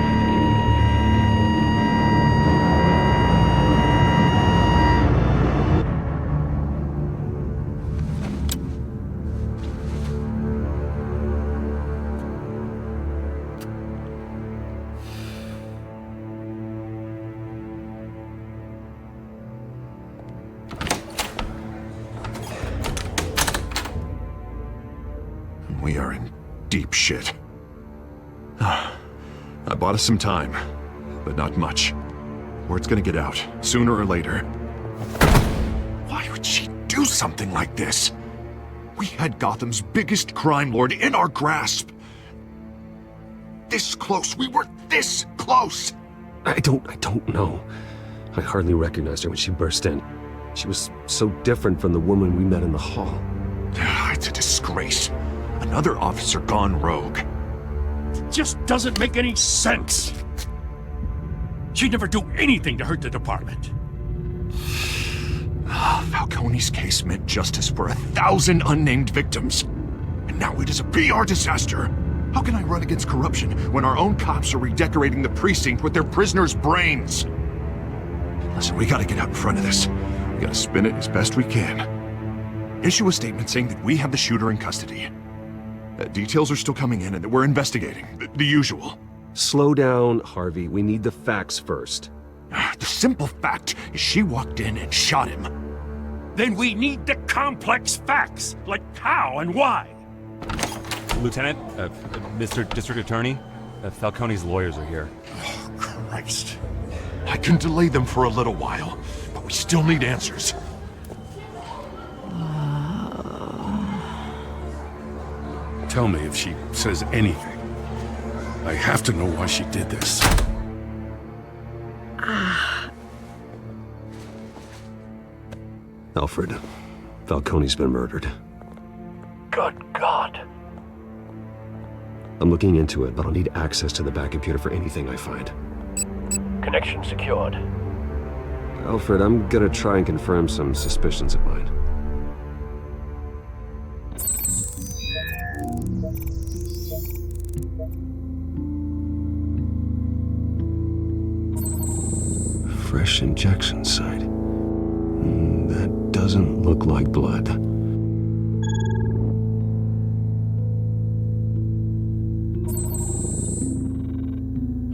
We are in deep shit. I bought us some time, but not much. Word's gonna get out, sooner or later. Why would she do something like this? We had Gotham's biggest crime lord in our grasp. This close, we were this close! I don't know. I hardly recognized her when she burst in. She was so different from the woman we met in the hall. It's a disgrace. Another officer gone rogue. just doesn't make any sense. She'd never do anything to hurt the department. Falcone's case meant justice for 1,000 unnamed victims. And now it is a PR disaster. How can I run against corruption when our own cops are redecorating the precinct with their prisoners' brains? Listen, we gotta get out in front of this. We gotta spin it as best we can. Issue a statement saying that we have the shooter in custody. Details are still coming in and that we're investigating. The usual. Slow down, Harvey. We need the facts first. The simple fact is she walked in and shot him. Then we need the complex facts, like how and why. Lieutenant, Mr. District Attorney, Falcone's lawyers are here. Oh, Christ. I can delay them for a little while, but we still need answers. Tell me if she says anything. I have to know why she did this. Alfred, Falcone's been murdered. Good God. I'm looking into it, but I'll need access to the back computer for anything I find. Connection secured. Alfred, I'm gonna try and confirm some suspicions of mine. Fresh injection site. That doesn't look like blood.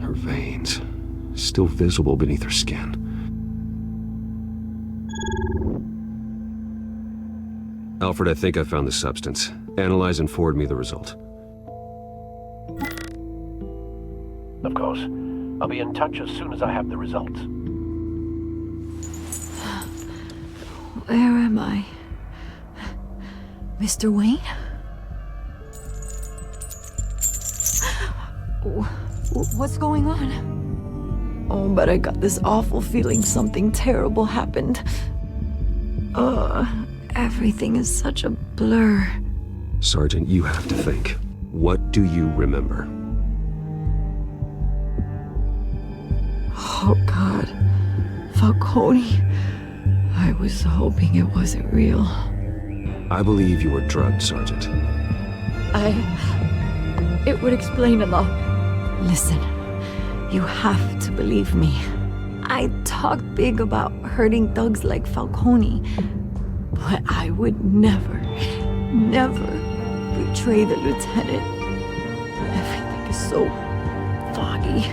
Her veins, still visible beneath her skin. Alfred, I think I found the substance. Analyze and forward me the result. Of course. I'll be in touch as soon as I have the results. Where am I? Mr. Wayne? What's going on? Oh, but I got this awful feeling something terrible happened. Everything is such a blur. Sergeant, you have to think. What do you remember? Oh, God. Falcone. I was hoping it wasn't real. I believe you were drugged, Sergeant. It would explain a lot. Listen, you have to believe me. I talk big about hurting thugs like Falcone, but I would never betray the lieutenant. Everything is so foggy.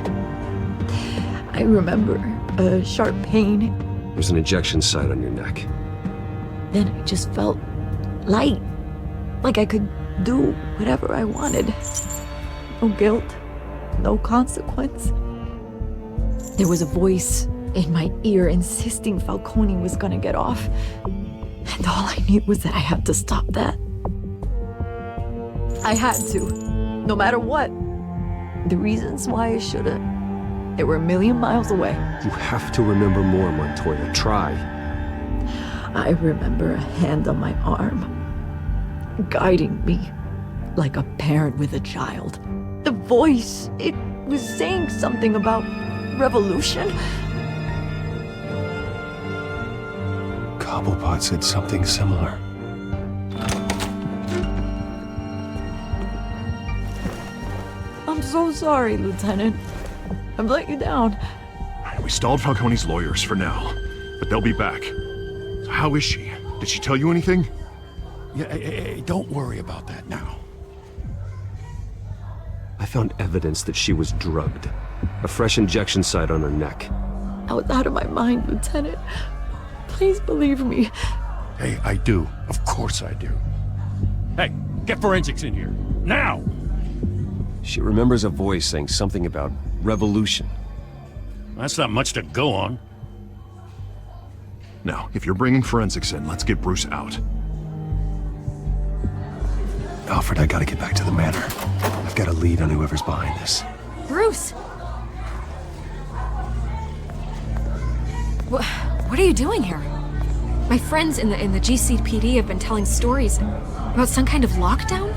I remember a sharp pain. There's an injection site on your neck. Then I just felt light, like I could do whatever I wanted. No guilt, no consequence. There was a voice in my ear insisting Falcone was gonna get off. And all I knew was that I had to stop that. I had to, no matter what. The reasons why I shouldn't, they were a million miles away. You have to remember more, Montoya. Try. I remember a hand on my arm, guiding me like a parent with a child. The voice, it was saying something about revolution. Cobblepot said something similar. I'm so sorry, Lieutenant. I've let you down. We stalled Falcone's lawyers for now, but they'll be back. So how is she? Did she tell you anything? Yeah, don't worry about that now. I found evidence that she was drugged. A fresh injection site on her neck. I was out of my mind, Lieutenant. Please believe me. Hey, I do. Of course I do. Hey, get forensics in here. Now! She remembers a voice saying something about revolution. That's not much to go on. Now, if you're bringing forensics in, let's get Bruce out. Alfred, I gotta get back to the manor. I've got a lead on whoever's behind this. Bruce! What are you doing here? My friends in the GCPD have been telling stories about some kind of lockdown?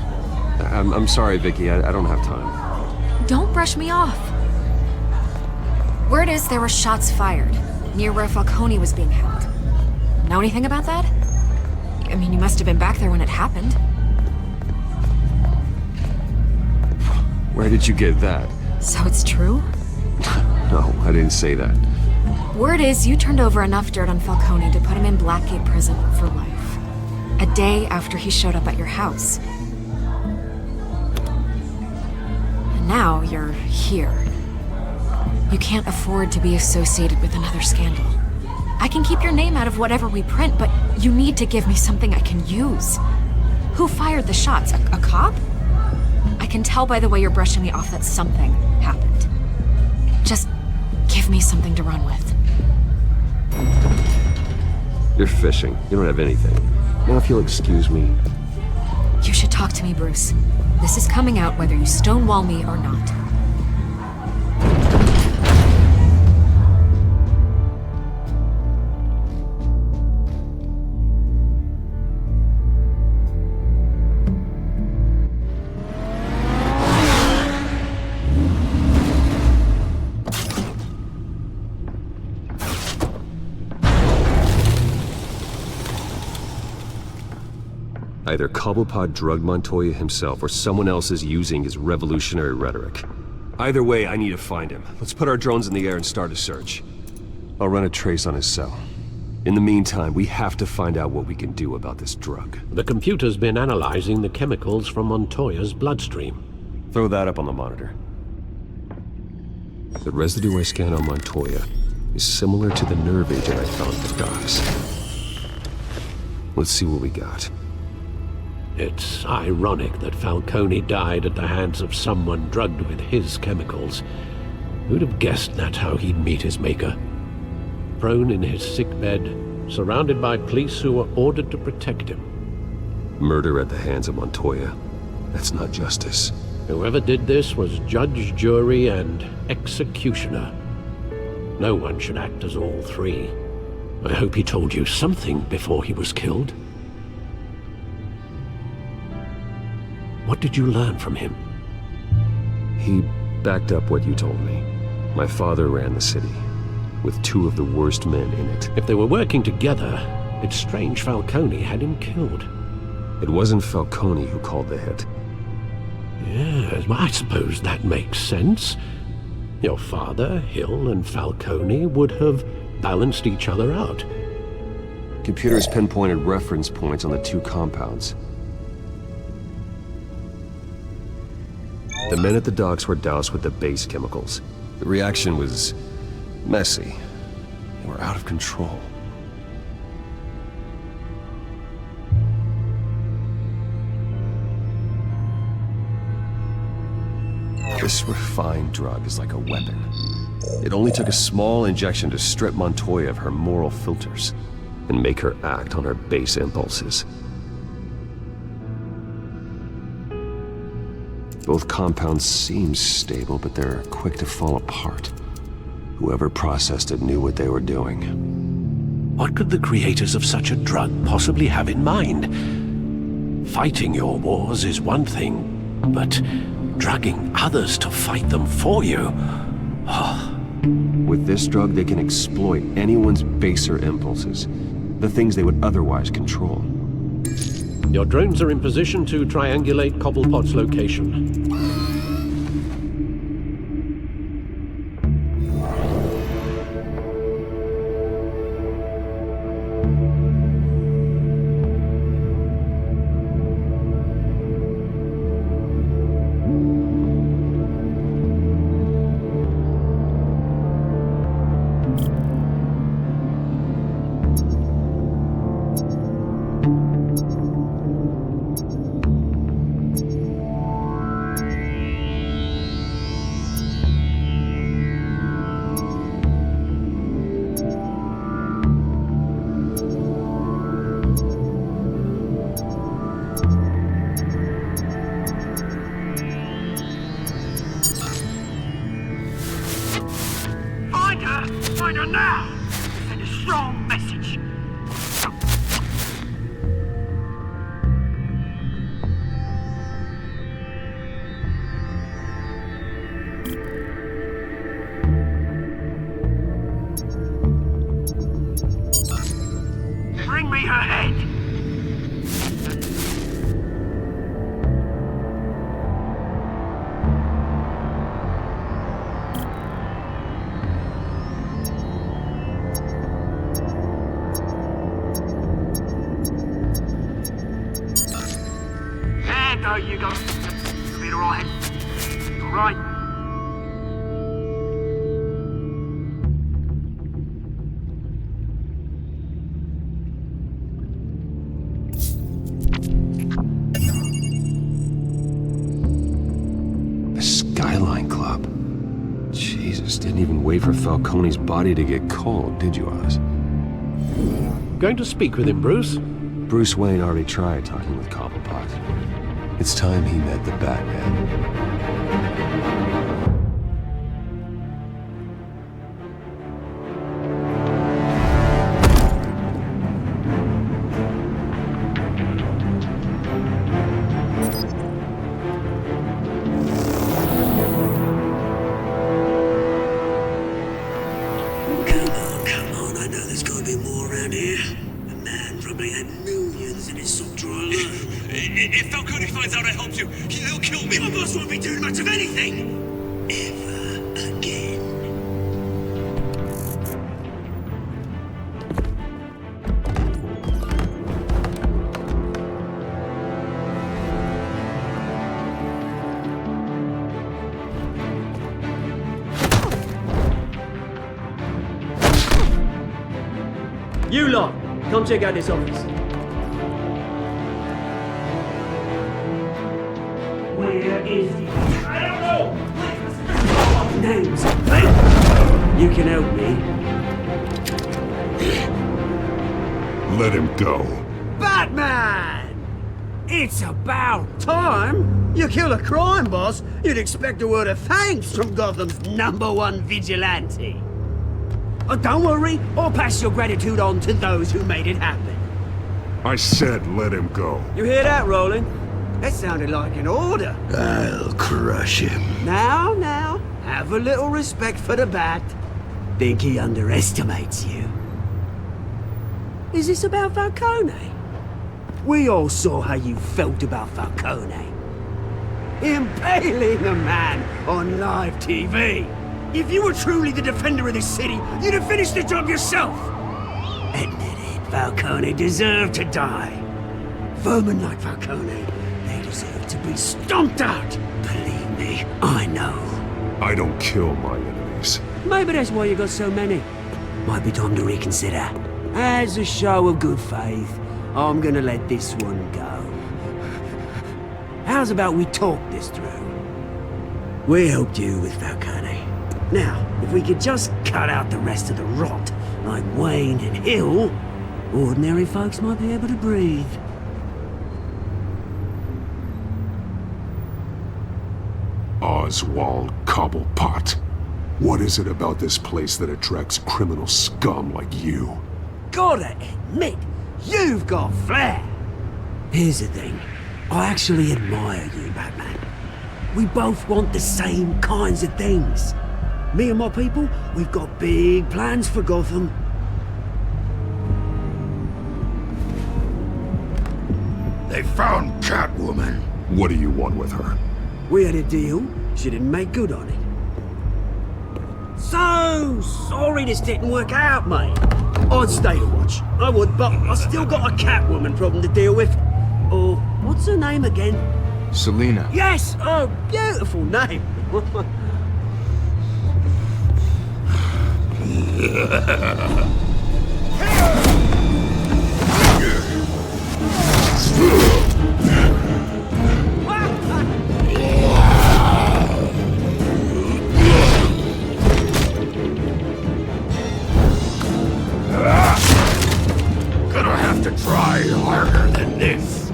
I'm sorry, Vicky. I don't have time. Don't brush me off. Word is there were shots fired near where Falcone was being held. Know anything about that? I mean, you must have been back there when it happened. Where did you get that? So it's true? No, I didn't say that. Word is you turned over enough dirt on Falcone to put him in Blackgate Prison for life. A day after he showed up at your house. And now you're here. You can't afford to be associated with another scandal. I can keep your name out of whatever we print, but you need to give me something I can use. Who fired the shots? A cop? I can tell by the way you're brushing me off that something happened. Just give me something to run with. You're fishing. You don't have anything. Now if you'll excuse me. You should talk to me, Bruce. This is coming out whether you stonewall me or not. Either Cobblepot drugged Montoya himself or someone else is using his revolutionary rhetoric. Either way, I need to find him. Let's put our drones in the air and start a search. I'll run a trace on his cell. In the meantime, we have to find out what we can do about this drug. The computer's been analyzing the chemicals from Montoya's bloodstream. Throw that up on the monitor. The residue I scanned on Montoya is similar to the nerve agent I found at the docks. Let's see what we got. It's ironic that Falcone died at the hands of someone drugged with his chemicals. Who'd have guessed that's how he'd meet his maker? Prone in his sickbed, surrounded by police who were ordered to protect him. Murder at the hands of Montoya. That's not justice. Whoever did this was judge, jury, and executioner. No one should act as all three. I hope he told you something before he was killed. What did you learn from him? He backed up what you told me. My father ran the city, with two of the worst men in it. If they were working together, it's strange Falcone had him killed. It wasn't Falcone who called the hit. Yes, well, I suppose that makes sense. Your father, Hill, and Falcone would have balanced each other out. Computers pinpointed reference points on the two compounds. The men at the docks were doused with the base chemicals. The reaction was messy. They were out of control. This refined drug is like a weapon. It only took a small injection to strip Montoya of her moral filters and make her act on her base impulses. Both compounds seem stable, but they're quick to fall apart. Whoever processed it knew what they were doing. What could the creators of such a drug possibly have in mind? Fighting your wars is one thing, but drugging others to fight them for you? Oh. With this drug, they can exploit anyone's baser impulses, the things they would otherwise control. Your drones are in position to triangulate Cobblepot's location. Find her now! Send a strong message. see her head. There you go. You'll be alright. Alright. The Skyline Club. Jesus, didn't even wait for Falcone's body to get cold, did you, Oz? Going to speak with him, Bruce? Bruce Wayne already tried talking with Cobblepot. It's time he met the Batman. Come on, I know there's gotta be more around here. The man probably had millions in his sock drawer alone. If Falcone finds out I helped you, he'll kill me. My boss won't be doing much of anything. Ever again. You lot, come check out this office. Where is he? I don't know! Names. You can help me. Let him go. Batman! It's about time! You kill a crime boss, you'd expect a word of thanks from Gotham's #1 vigilante. Oh, don't worry, I'll pass your gratitude on to those who made it happen. I said let him go. You hear that, Roland? That sounded like an order. I'll crush him. Now, have a little respect for the Bat. Think he underestimates you. Is this about Falcone? We all saw how you felt about Falcone. Impaling a man on live TV. If you were truly the defender of this city, you'd have finished the job yourself. Admit it, Falcone deserved to die. Vermin like Falcone, they deserve to be stomped out. Believe me, I know. I don't kill my enemies. Maybe that's why you got so many. Might be time to reconsider. As a show of good faith, I'm gonna let this one go. How's about we talk this through? We helped you with Falcone. Now, if we could just cut out the rest of the rot, like Wayne and Hill, ordinary folks might be able to breathe. Oswald Cobblepot. What is it about this place that attracts criminal scum like you? Gotta admit, you've got flair. Here's the thing. I actually admire you, Batman. We both want the same kinds of things. Me and my people, we've got big plans for Gotham. They found Catwoman. What do you want with her? We had a deal. She didn't make good on it. So sorry this didn't work out, mate. I'd stay to watch. I would, but I still got a Catwoman problem to deal with. Or, what's her name again? Selina. Yes! Oh, beautiful name. Gonna have to try harder than this.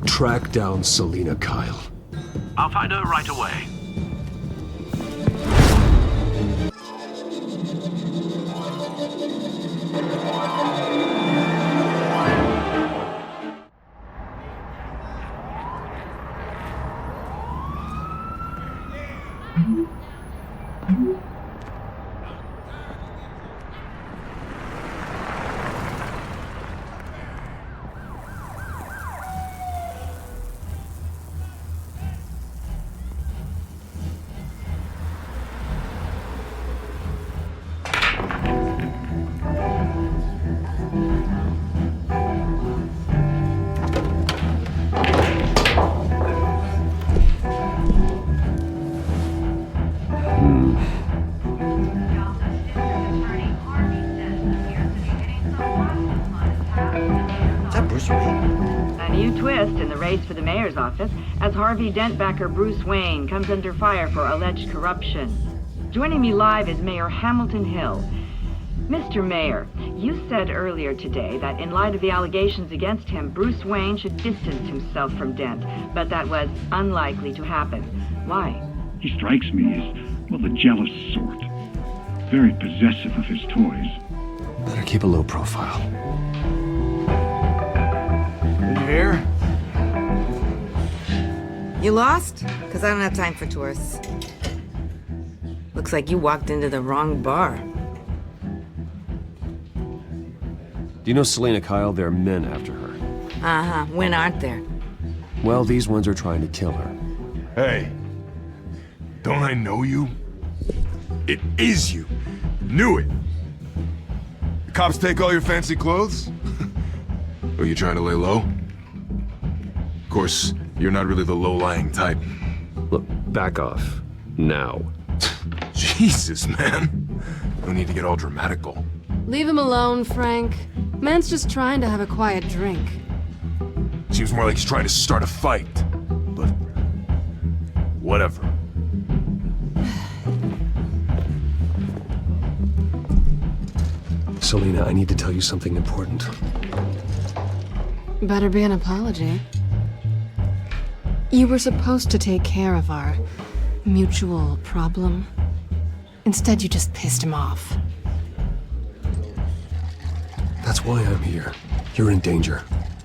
Track down Selina Kyle. I'll find her right away. A new twist in the race for the mayor's office as Harvey Dent-backer Bruce Wayne comes under fire for alleged corruption. Joining me live is Mayor Hamilton Hill. Mr. Mayor, you said earlier today that in light of the allegations against him, Bruce Wayne should distance himself from Dent, but that was unlikely to happen. Why? He strikes me as, well, the jealous sort. Very possessive of his toys. Better keep a low profile. You here? You lost? Because I don't have time for tourists. Looks like you walked into the wrong bar. Do you know Selena Kyle? There are men after her. Uh-huh. When aren't there? Well, these ones are trying to kill her. Hey, don't I know you? It is you. Knew it. The cops take all your fancy clothes? Are you trying to lay low? Of course, you're not really the low-lying type. Look, back off. Now. Jesus, man. No need to get all dramatical. Leave him alone, Frank. Man's just trying to have a quiet drink. Seems more like he's trying to start a fight. But... whatever. Selena, I need to tell you something important. Better be an apology. You were supposed to take care of our mutual problem. Instead, you just pissed him off. That's why I'm here. You're in danger.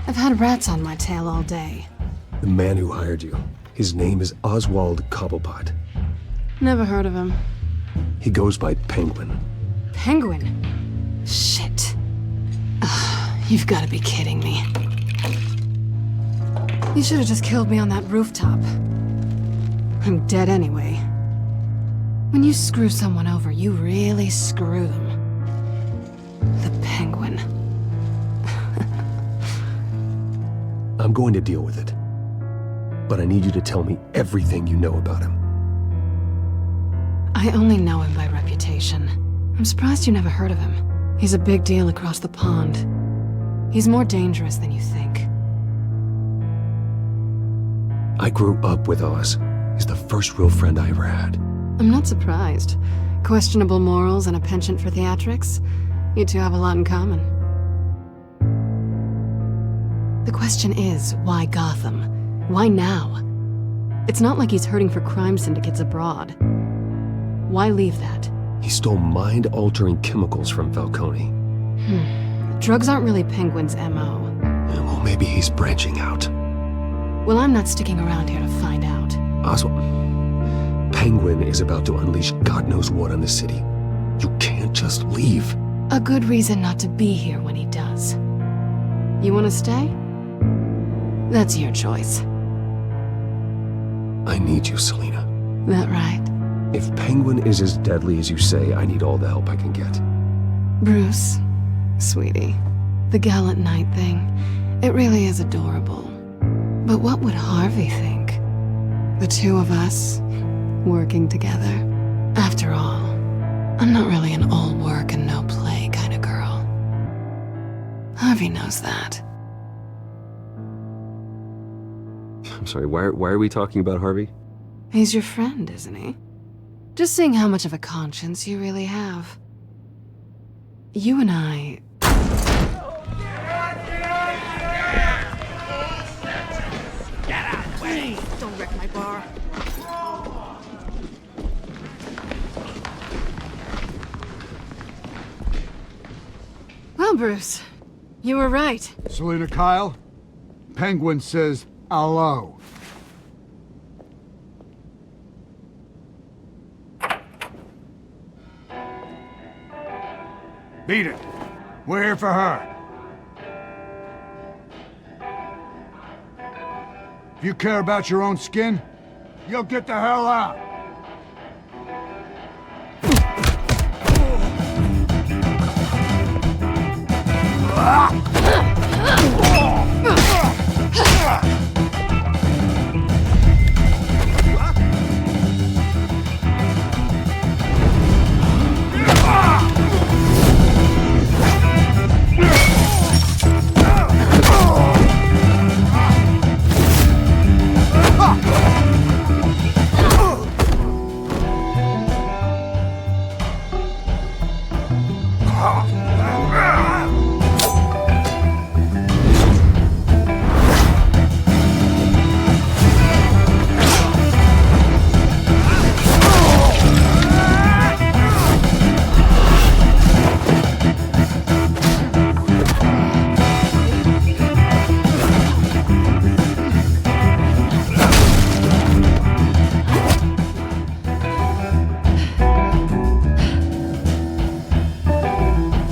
I've had rats on my tail all day. The man who hired you, his name is Oswald Cobblepot. Never heard of him. He goes by Penguin. Penguin? Shit. Ugh, you've got to be kidding me. You should have just killed me on that rooftop. I'm dead anyway. When you screw someone over, you really screw them. The Penguin. I'm going to deal with it. But I need you to tell me everything you know about him. I only know him by reputation. I'm surprised you never heard of him. He's a big deal across the pond. He's more dangerous than you think. I grew up with Oz. He's the first real friend I ever had. I'm not surprised. Questionable morals and a penchant for theatrics. You two have a lot in common. The question is, why Gotham? Why now? It's not like he's hurting for crime syndicates abroad. Why leave that? He stole mind-altering chemicals from Falcone. Drugs aren't really Penguin's M.O. Well, maybe he's branching out. Well, I'm not sticking around here to find out. Oswald, Penguin is about to unleash God knows what on the city. You can't just leave. A good reason not to be here when he does. You want to stay? That's your choice. I need you, Selena. That right? If Penguin is as deadly as you say, I need all the help I can get. Bruce, sweetie, the gallant knight thing, it really is adorable. But what would Harvey think? The two of us, working together. After all, I'm not really an all work and no play kind of girl. Harvey knows that. I'm sorry, why are we talking about Harvey? He's your friend, isn't he? Just seeing how much of a conscience you really have. You and I... Get out, please! Don't wreck my bar. Well, Bruce, you were right. Selena Kyle, Penguin says hello. Beat it. We're here for her. If you care about your own skin, you'll get the hell out.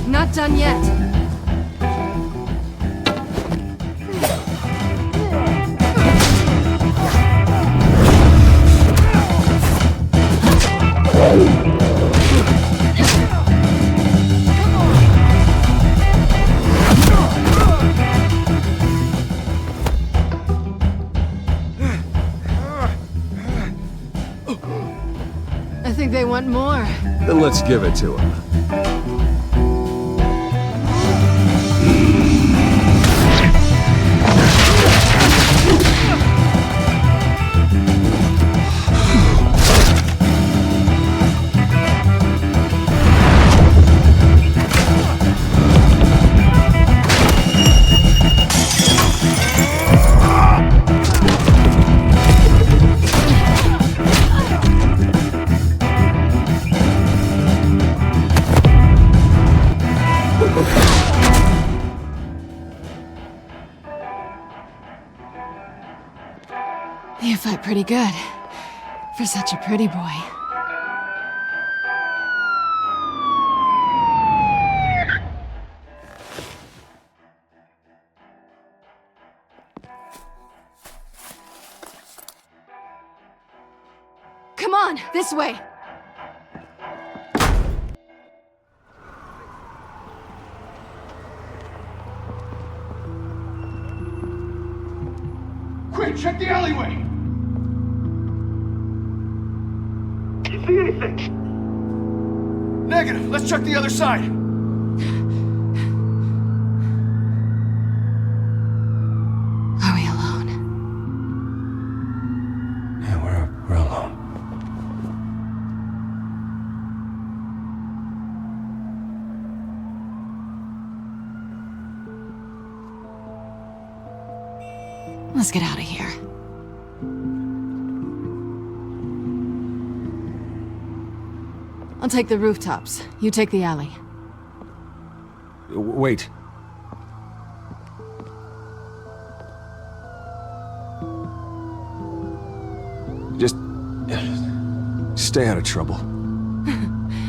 Not done yet. I think they want more. Then let's give it to him. You fight pretty good. For such a pretty boy. Come on, this way! Quick, check the alleyway! See anything? Negative. Let's check the other side. Are we alone? Yeah, we're alone. Let's get out of here. I'll take the rooftops. You take the alley. Wait. Just stay out of trouble.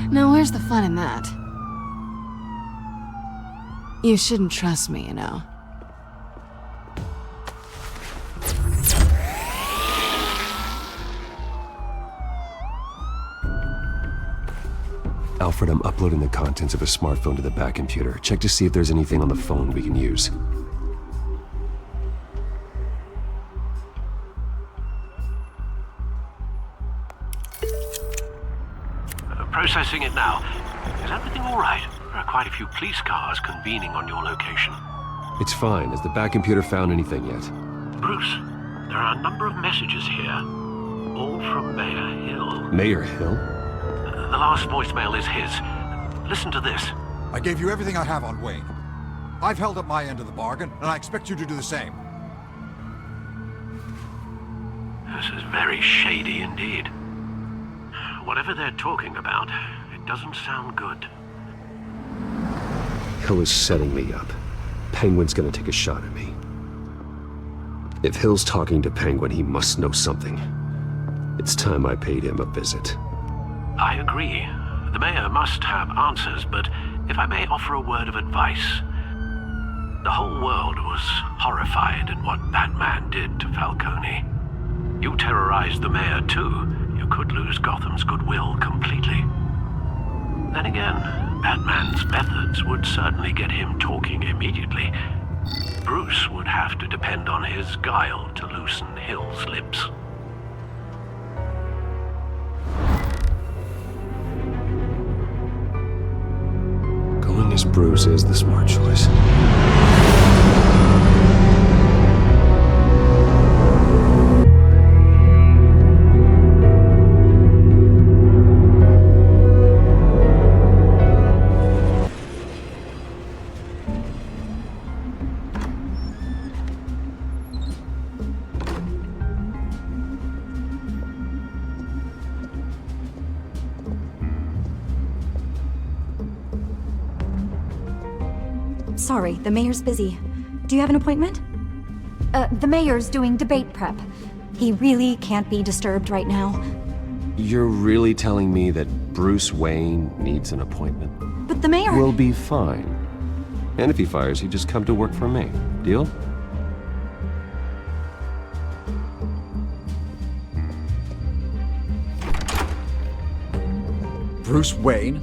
Now, where's the fun in that? You shouldn't trust me, you know. Alfred, I'm uploading the contents of a smartphone to the back computer. Check to see if there's anything on the phone we can use. Processing it now. Is everything all right? There are quite a few police cars convening on your location. It's fine. Has the back computer found anything yet? Bruce, there are a number of messages here. All from Mayor Hill. Mayor Hill? The last voicemail is his. Listen to this. I gave you everything I have on Wayne. I've held up my end of the bargain, and I expect you to do the same. This is very shady indeed. Whatever they're talking about, it doesn't sound good. Hill is setting me up. Penguin's gonna take a shot at me. If Hill's talking to Penguin, he must know something. It's time I paid him a visit. I agree. The mayor must have answers, but if I may offer a word of advice. The whole world was horrified at what that man did to Falcone. You terrorized the mayor too. You could lose Gotham's goodwill completely. Then again, Batman's methods would certainly get him talking immediately. Bruce would have to depend on his guile to loosen Hill's lips. Going as Bruce is the smart choice. Sorry, the mayor's busy. Do you have an appointment? The mayor's doing debate prep. He really can't be disturbed right now. You're really telling me that Bruce Wayne needs an appointment? But the mayor... We'll be fine. And if he fires, he'd just come to work for me. Deal? Bruce Wayne?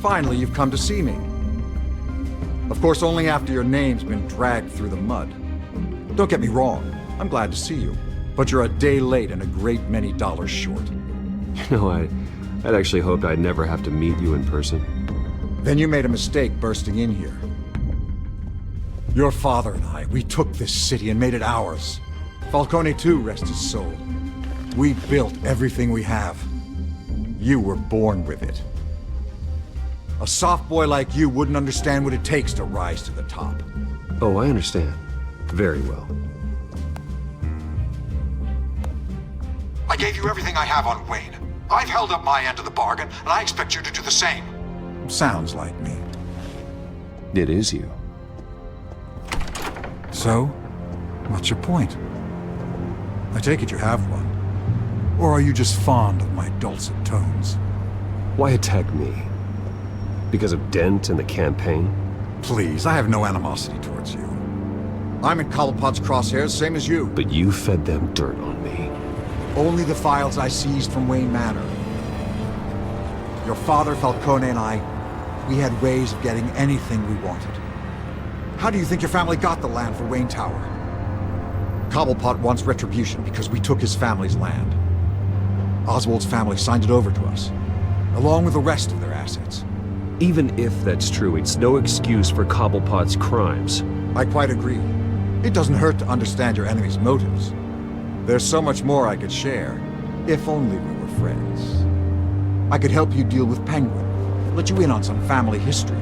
Finally, you've come to see me. Of course, only after your name's been dragged through the mud. Don't get me wrong, I'm glad to see you. But you're a day late and a great many dollars short. You know, I'd actually hoped I'd never have to meet you in person. Then you made a mistake bursting in here. Your father and I, we took this city and made it ours. Falcone too, rest his soul. We built everything we have. You were born with it. A soft boy like you wouldn't understand what it takes to rise to the top. Oh, I understand. Very well. I gave you everything I have on Wayne. I've held up my end of the bargain, and I expect you to do the same. Sounds like me. It is you. So, what's your point? I take it you have one. Or are you just fond of my dulcet tones? Why attack me? Because of Dent and the campaign? Please, I have no animosity towards you. I'm in Cobblepot's crosshairs, same as you. But you fed them dirt on me. Only the files I seized from Wayne Manor. Your father, Falcone, and I, we had ways of getting anything we wanted. How do you think your family got the land for Wayne Tower? Cobblepot wants retribution because we took his family's land. Oswald's family signed it over to us, along with the rest of their assets. Even if that's true, it's no excuse for Cobblepot's crimes. I quite agree. It doesn't hurt to understand your enemy's motives. There's so much more I could share, if only we were friends. I could help you deal with Penguin, let you in on some family history.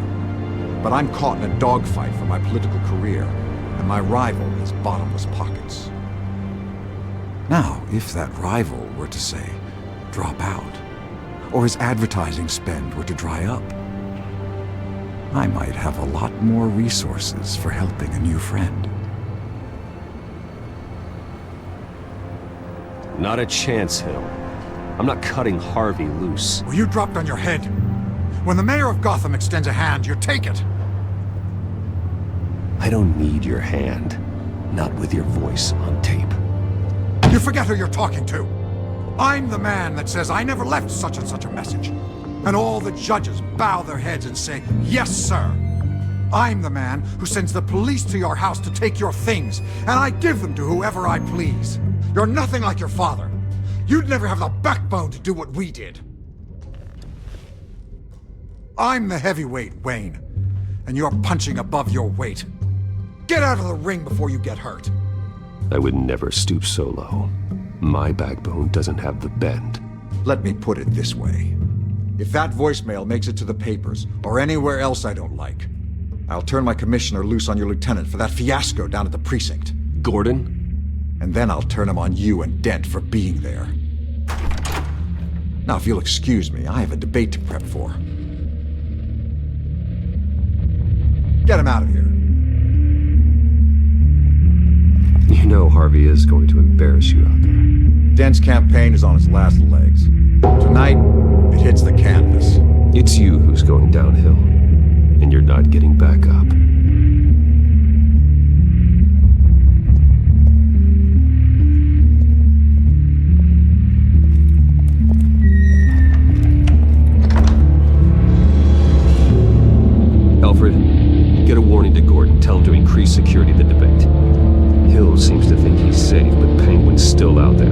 But I'm caught in a dogfight for my political career, and my rival has bottomless pockets. Now, if that rival were to say, drop out, or his advertising spend were to dry up, I might have a lot more resources for helping a new friend. Not a chance, Hill. I'm not cutting Harvey loose. Well, you dropped on your head. When the mayor of Gotham extends a hand, you take it. I don't need your hand. Not with your voice on tape. You forget who you're talking to. I'm the man that says I never left such and such a message. And all the judges bow their heads and say, yes, sir. I'm the man who sends the police to your house to take your things, and I give them to whoever I please. You're nothing like your father. You'd never have the backbone to do what we did. I'm the heavyweight, Wayne, and you're punching above your weight. Get out of the ring before you get hurt. I would never stoop so low. My backbone doesn't have the bend. Let me put it this way. If that voicemail makes it to the papers, or anywhere else I don't like, I'll turn my commissioner loose on your lieutenant for that fiasco down at the precinct. Gordon? And then I'll turn him on you and Dent for being there. Now, if you'll excuse me, I have a debate to prep for. Get him out of here. You know Harvey is going to embarrass you out there. Dent's campaign is on its last legs. Tonight, it hits the canvas. It's you who's going downhill, and you're not getting back up. Alfred, get a warning to Gordon. Tell him to increase security at the debate. Hill seems to think he's safe, but Penguin's still out there.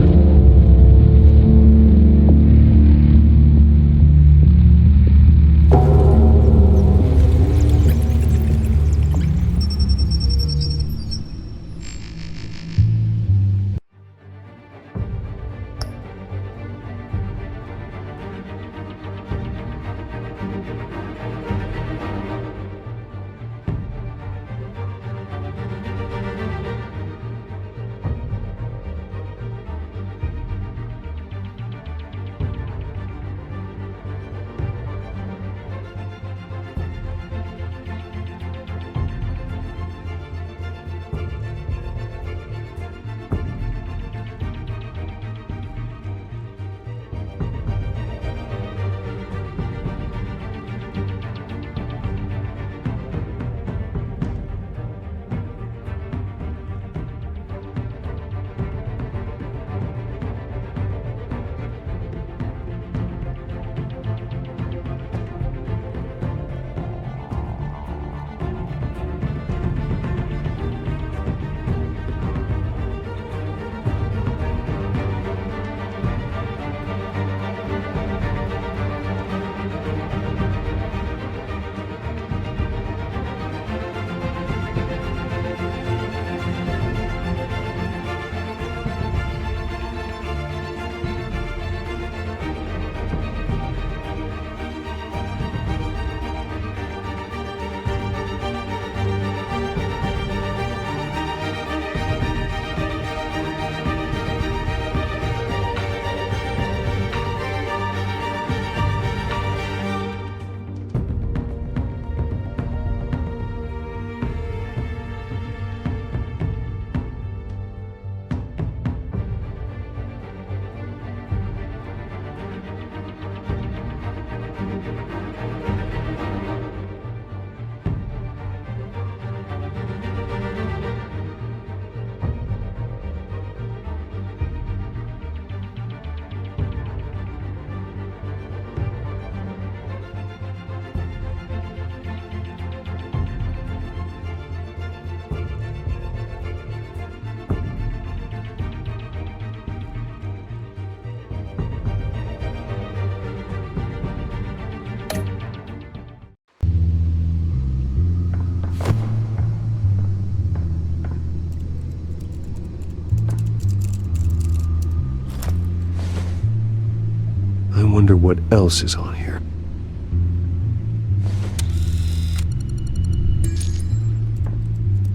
I wonder what else is on here.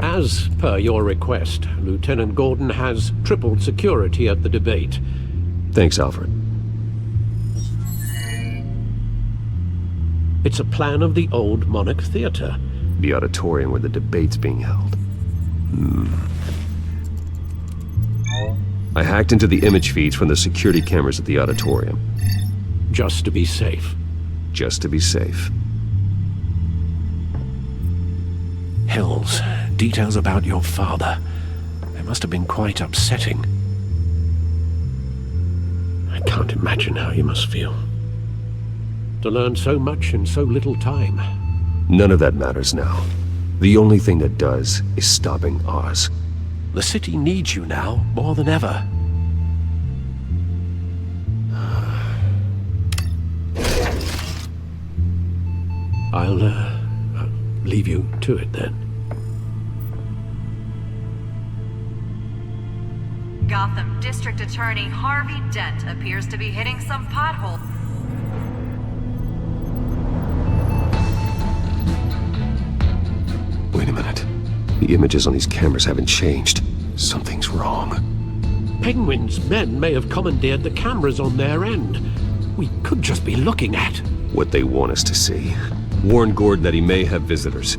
As per your request, Lieutenant Gordon has tripled security at the debate. Thanks, Alfred. It's a plan of the old Monarch Theater. The auditorium where the debate's being held. I hacked into the image feeds from the security cameras at the auditorium. Just to be safe. Just to be safe. Hills, details about your father. They must have been quite upsetting. I can't imagine how you must feel. To learn so much in so little time. None of that matters now. The only thing that does is stopping Oz. The city needs you now, more than ever. I'll leave you to it then. Gotham District Attorney Harvey Dent appears to be hitting some potholes. Wait a minute. The images on these cameras haven't changed. Something's wrong. Penguin's men may have commandeered the cameras on their end. We could just be looking at what they want us to see. Warn Gordon that he may have visitors.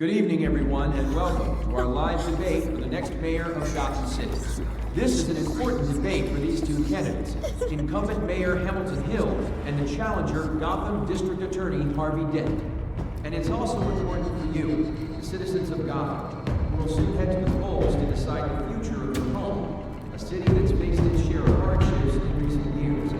Good evening, everyone, and welcome to our live debate for the next mayor of Gotham City. This is an important debate for these two candidates, incumbent Mayor Hamilton Hill and the challenger Gotham District Attorney Harvey Dent. And it's also important for you, the citizens of Gotham, who will soon head to the polls to decide the future of your home, a city that's faced its share of hardships in recent years.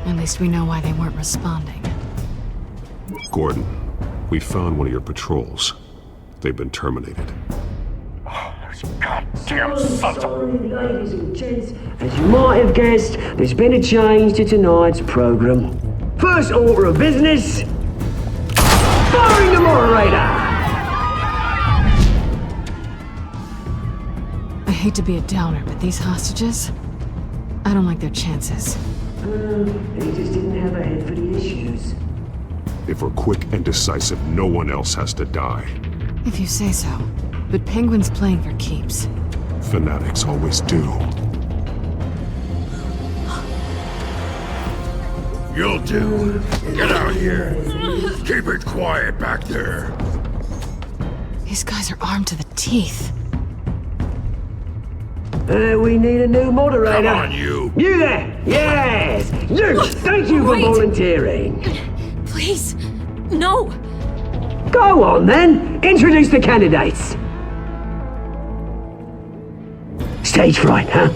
At least we know why they weren't responding. Gordon, we found one of your patrols. They've been terminated. Those goddamn sons of... Sorry, ladies and gents. As you might have guessed, there's been a change to tonight's program. First order of business... firing the moderator! I hate to be a downer, but these hostages... I don't like their chances. They just didn't have a head for the issues. If we're quick and decisive, no one else has to die. If you say so. But Penguin's playing for keeps. Fanatics always do. You'll do. Get out here. Keep it quiet back there. These guys are armed to the teeth. We need a new moderator. Come on, you. You there! Yes! You! Thank you for volunteering. Please, no. Go on, then. Introduce the candidates. Stage fright, huh?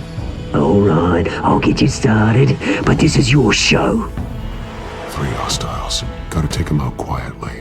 All right, I'll get you started, but this is your show. 3 hostiles. Gotta take them out quietly.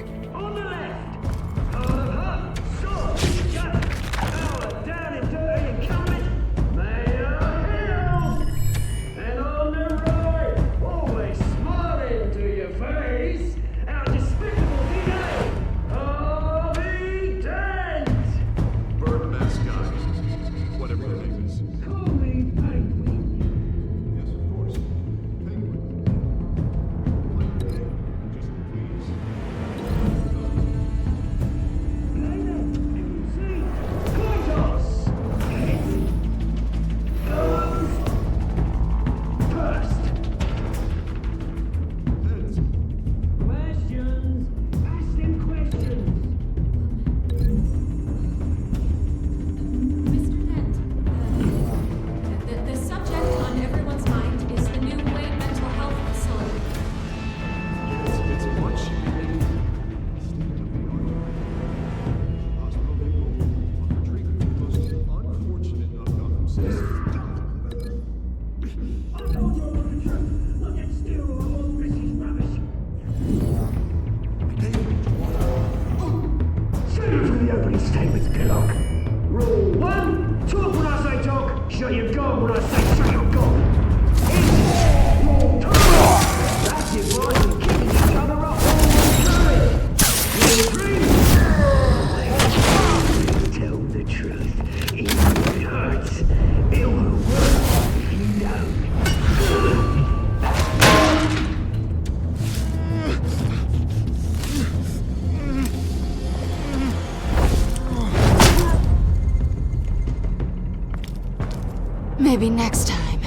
Maybe next time.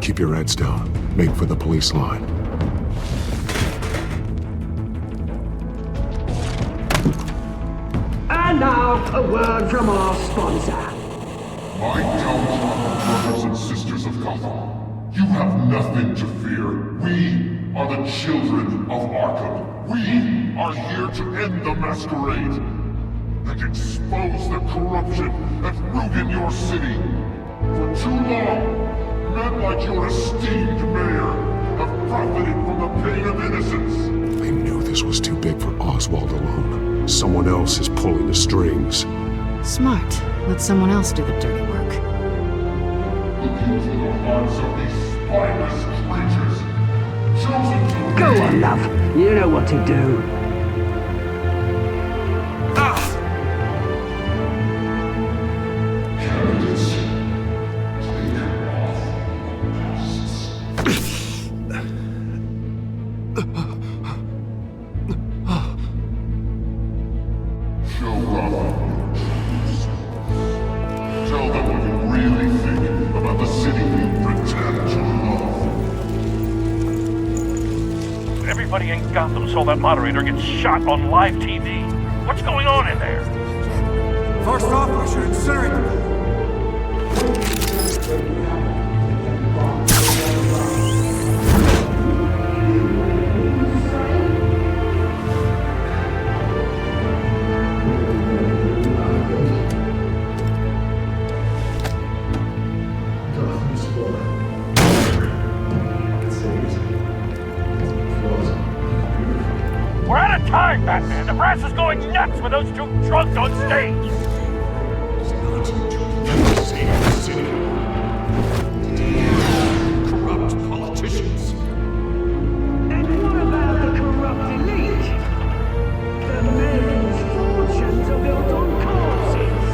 Keep your heads down. Make for the police line. And now, a word from our sponsor. My downtrodden brothers and sisters of Gotham, you have nothing to fear. We are the children of Arkham. We are here to end the masquerade and expose the corruption that ruined your city. For too long, men like your esteemed mayor have profited from the pain of innocence. I knew this was too big for Oswald alone. Someone else is pulling the strings. Smart. Let someone else do the dirty work. Look into the hearts of these spineless creatures, chosen to... Go on, love. You know what to do. Candidates, take off masks. Show Gotham. Tell them what you really think about the city you pretend to love. Everybody in Gotham saw that moderator get shot on live TV. What's going on in there? First off, we should incinerate them. We're out of time, Batman. The brass is going nuts with those two drunks on stage. Save the city. Corrupt politicians. And what about the corrupt elite? The men whose fortunes are built on corpses.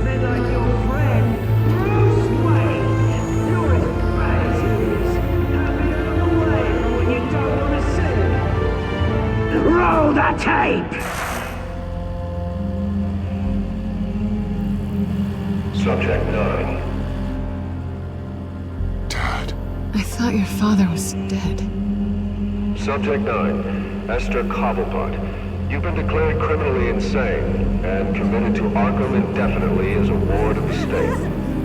Men like your friend, Bruce Wayne. You're as bad as he is. Happy to look away from what you don't want to see. Roll the tape! Subject 9. I thought your father was dead. Subject 9. Esther Cobblepot. You've been declared criminally insane and committed to Arkham indefinitely as a ward of the state.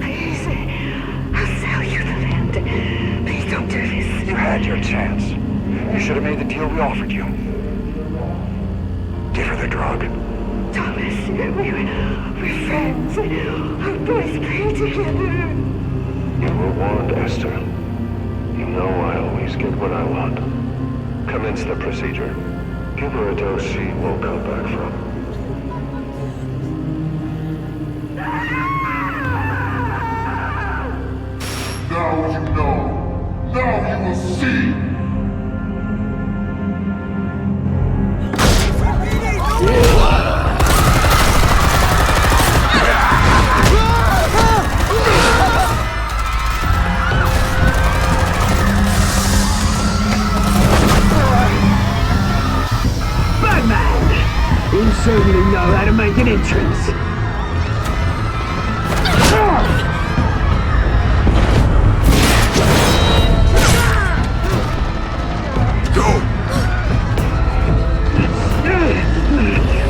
Please, I'll sell you the land. Please don't do this. You had your chance. You should have made the deal we offered you. Give her the drug. Thomas, we're friends. Our boys play together. You were warned, Esther. You know I always get what I want. Commence the procedure. Give her a dose she won't come back from. Now you know. Now you will see. You certainly know how to make an entrance. Go!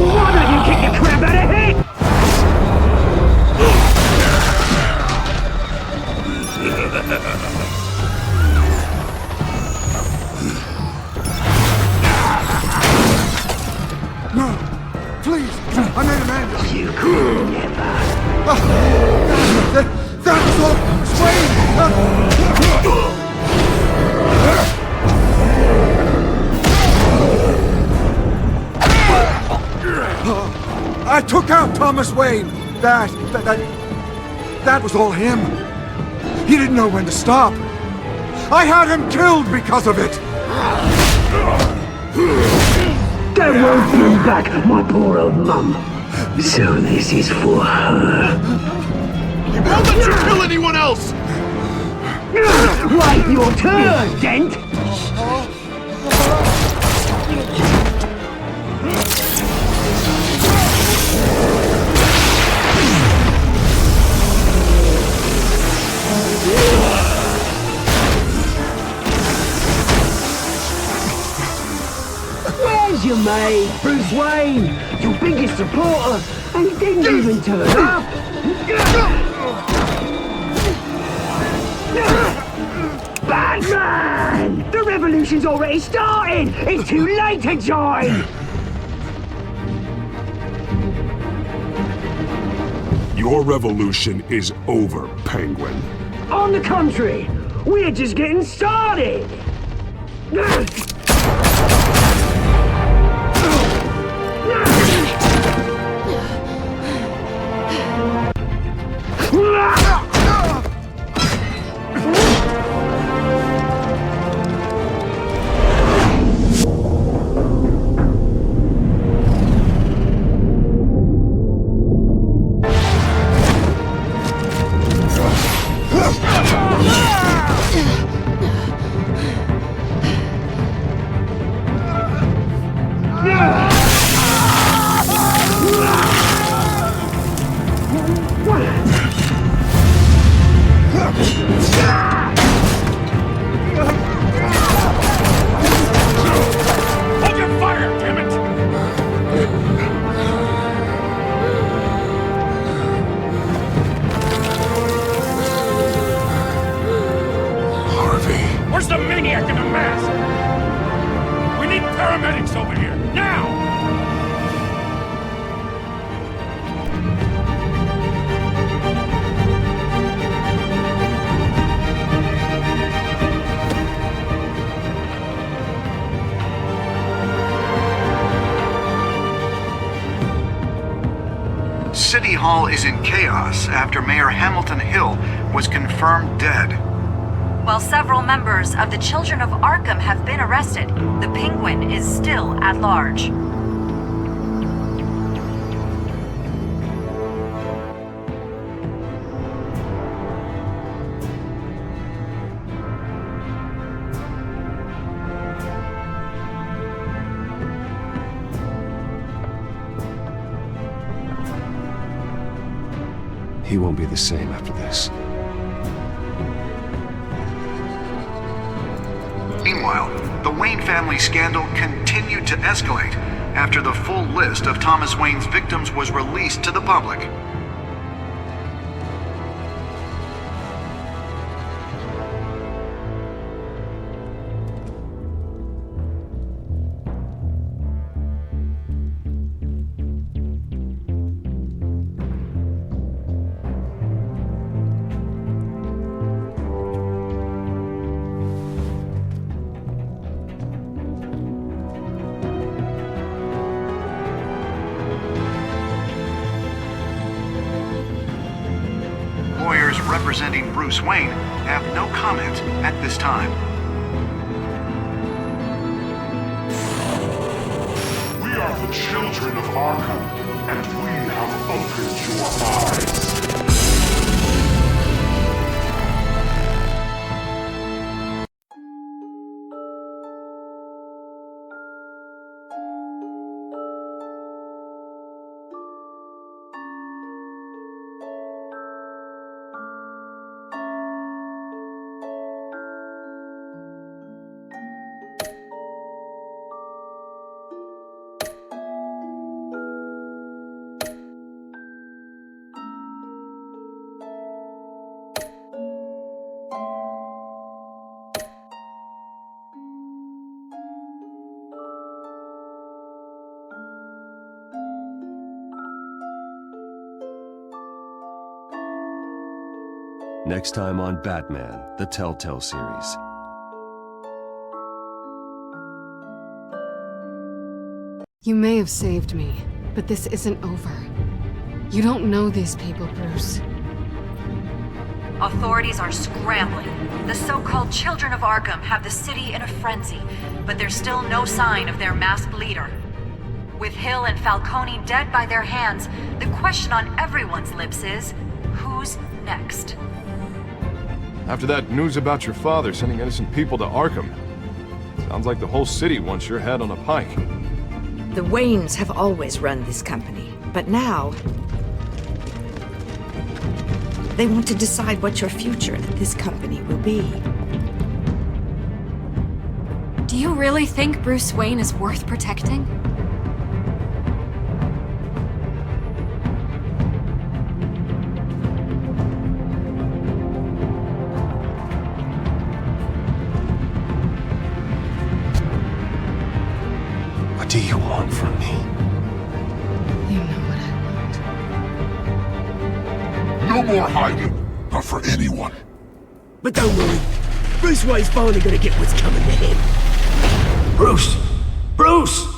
Why don't you kick the crap out of him? No! Please! I made an ambulance! You could never! That was all Wayne! I took out Thomas Wayne! That was all him! He didn't know when to stop! I had him killed because of it! That won't bring back my poor old mum. So this is for her. He won't let you kill anyone else! Wait your turn, Dent! There's your mate, Bruce Wayne, your biggest supporter, and he didn't even turn up. Bad Batman! The revolution's already started! It's too late to join! Your revolution is over, Penguin. On the contrary, we're just getting started! City Hall is in chaos after Mayor Hamilton Hill was confirmed dead. While several members of the Children of Arkham have been arrested, the Penguin is still at large. He won't be the same after this. Meanwhile, the Wayne family scandal continued to escalate after the full list of Thomas Wayne's victims was released to the public. Representing Bruce Wayne have no comment at this time. We are the children of Arkham, and we have opened your eyes. Next time on Batman, the Telltale series. You may have saved me, but this isn't over. You don't know these people, Bruce. Authorities are scrambling. The so-called Children of Arkham have the city in a frenzy, but there's still no sign of their masked leader. With Hill and Falcone dead by their hands, the question on everyone's lips is, who's next? After that news about your father sending innocent people to Arkham, sounds like the whole city wants your head on a pike. The Waynes have always run this company, but now they want to decide what your future at this company will be. Do you really think Bruce Wayne is worth protecting? What do you want from me? You know what I want. No more hiding. Not for anyone. But don't worry. Bruce Wayne's finally gonna get what's coming to him. Bruce! Bruce!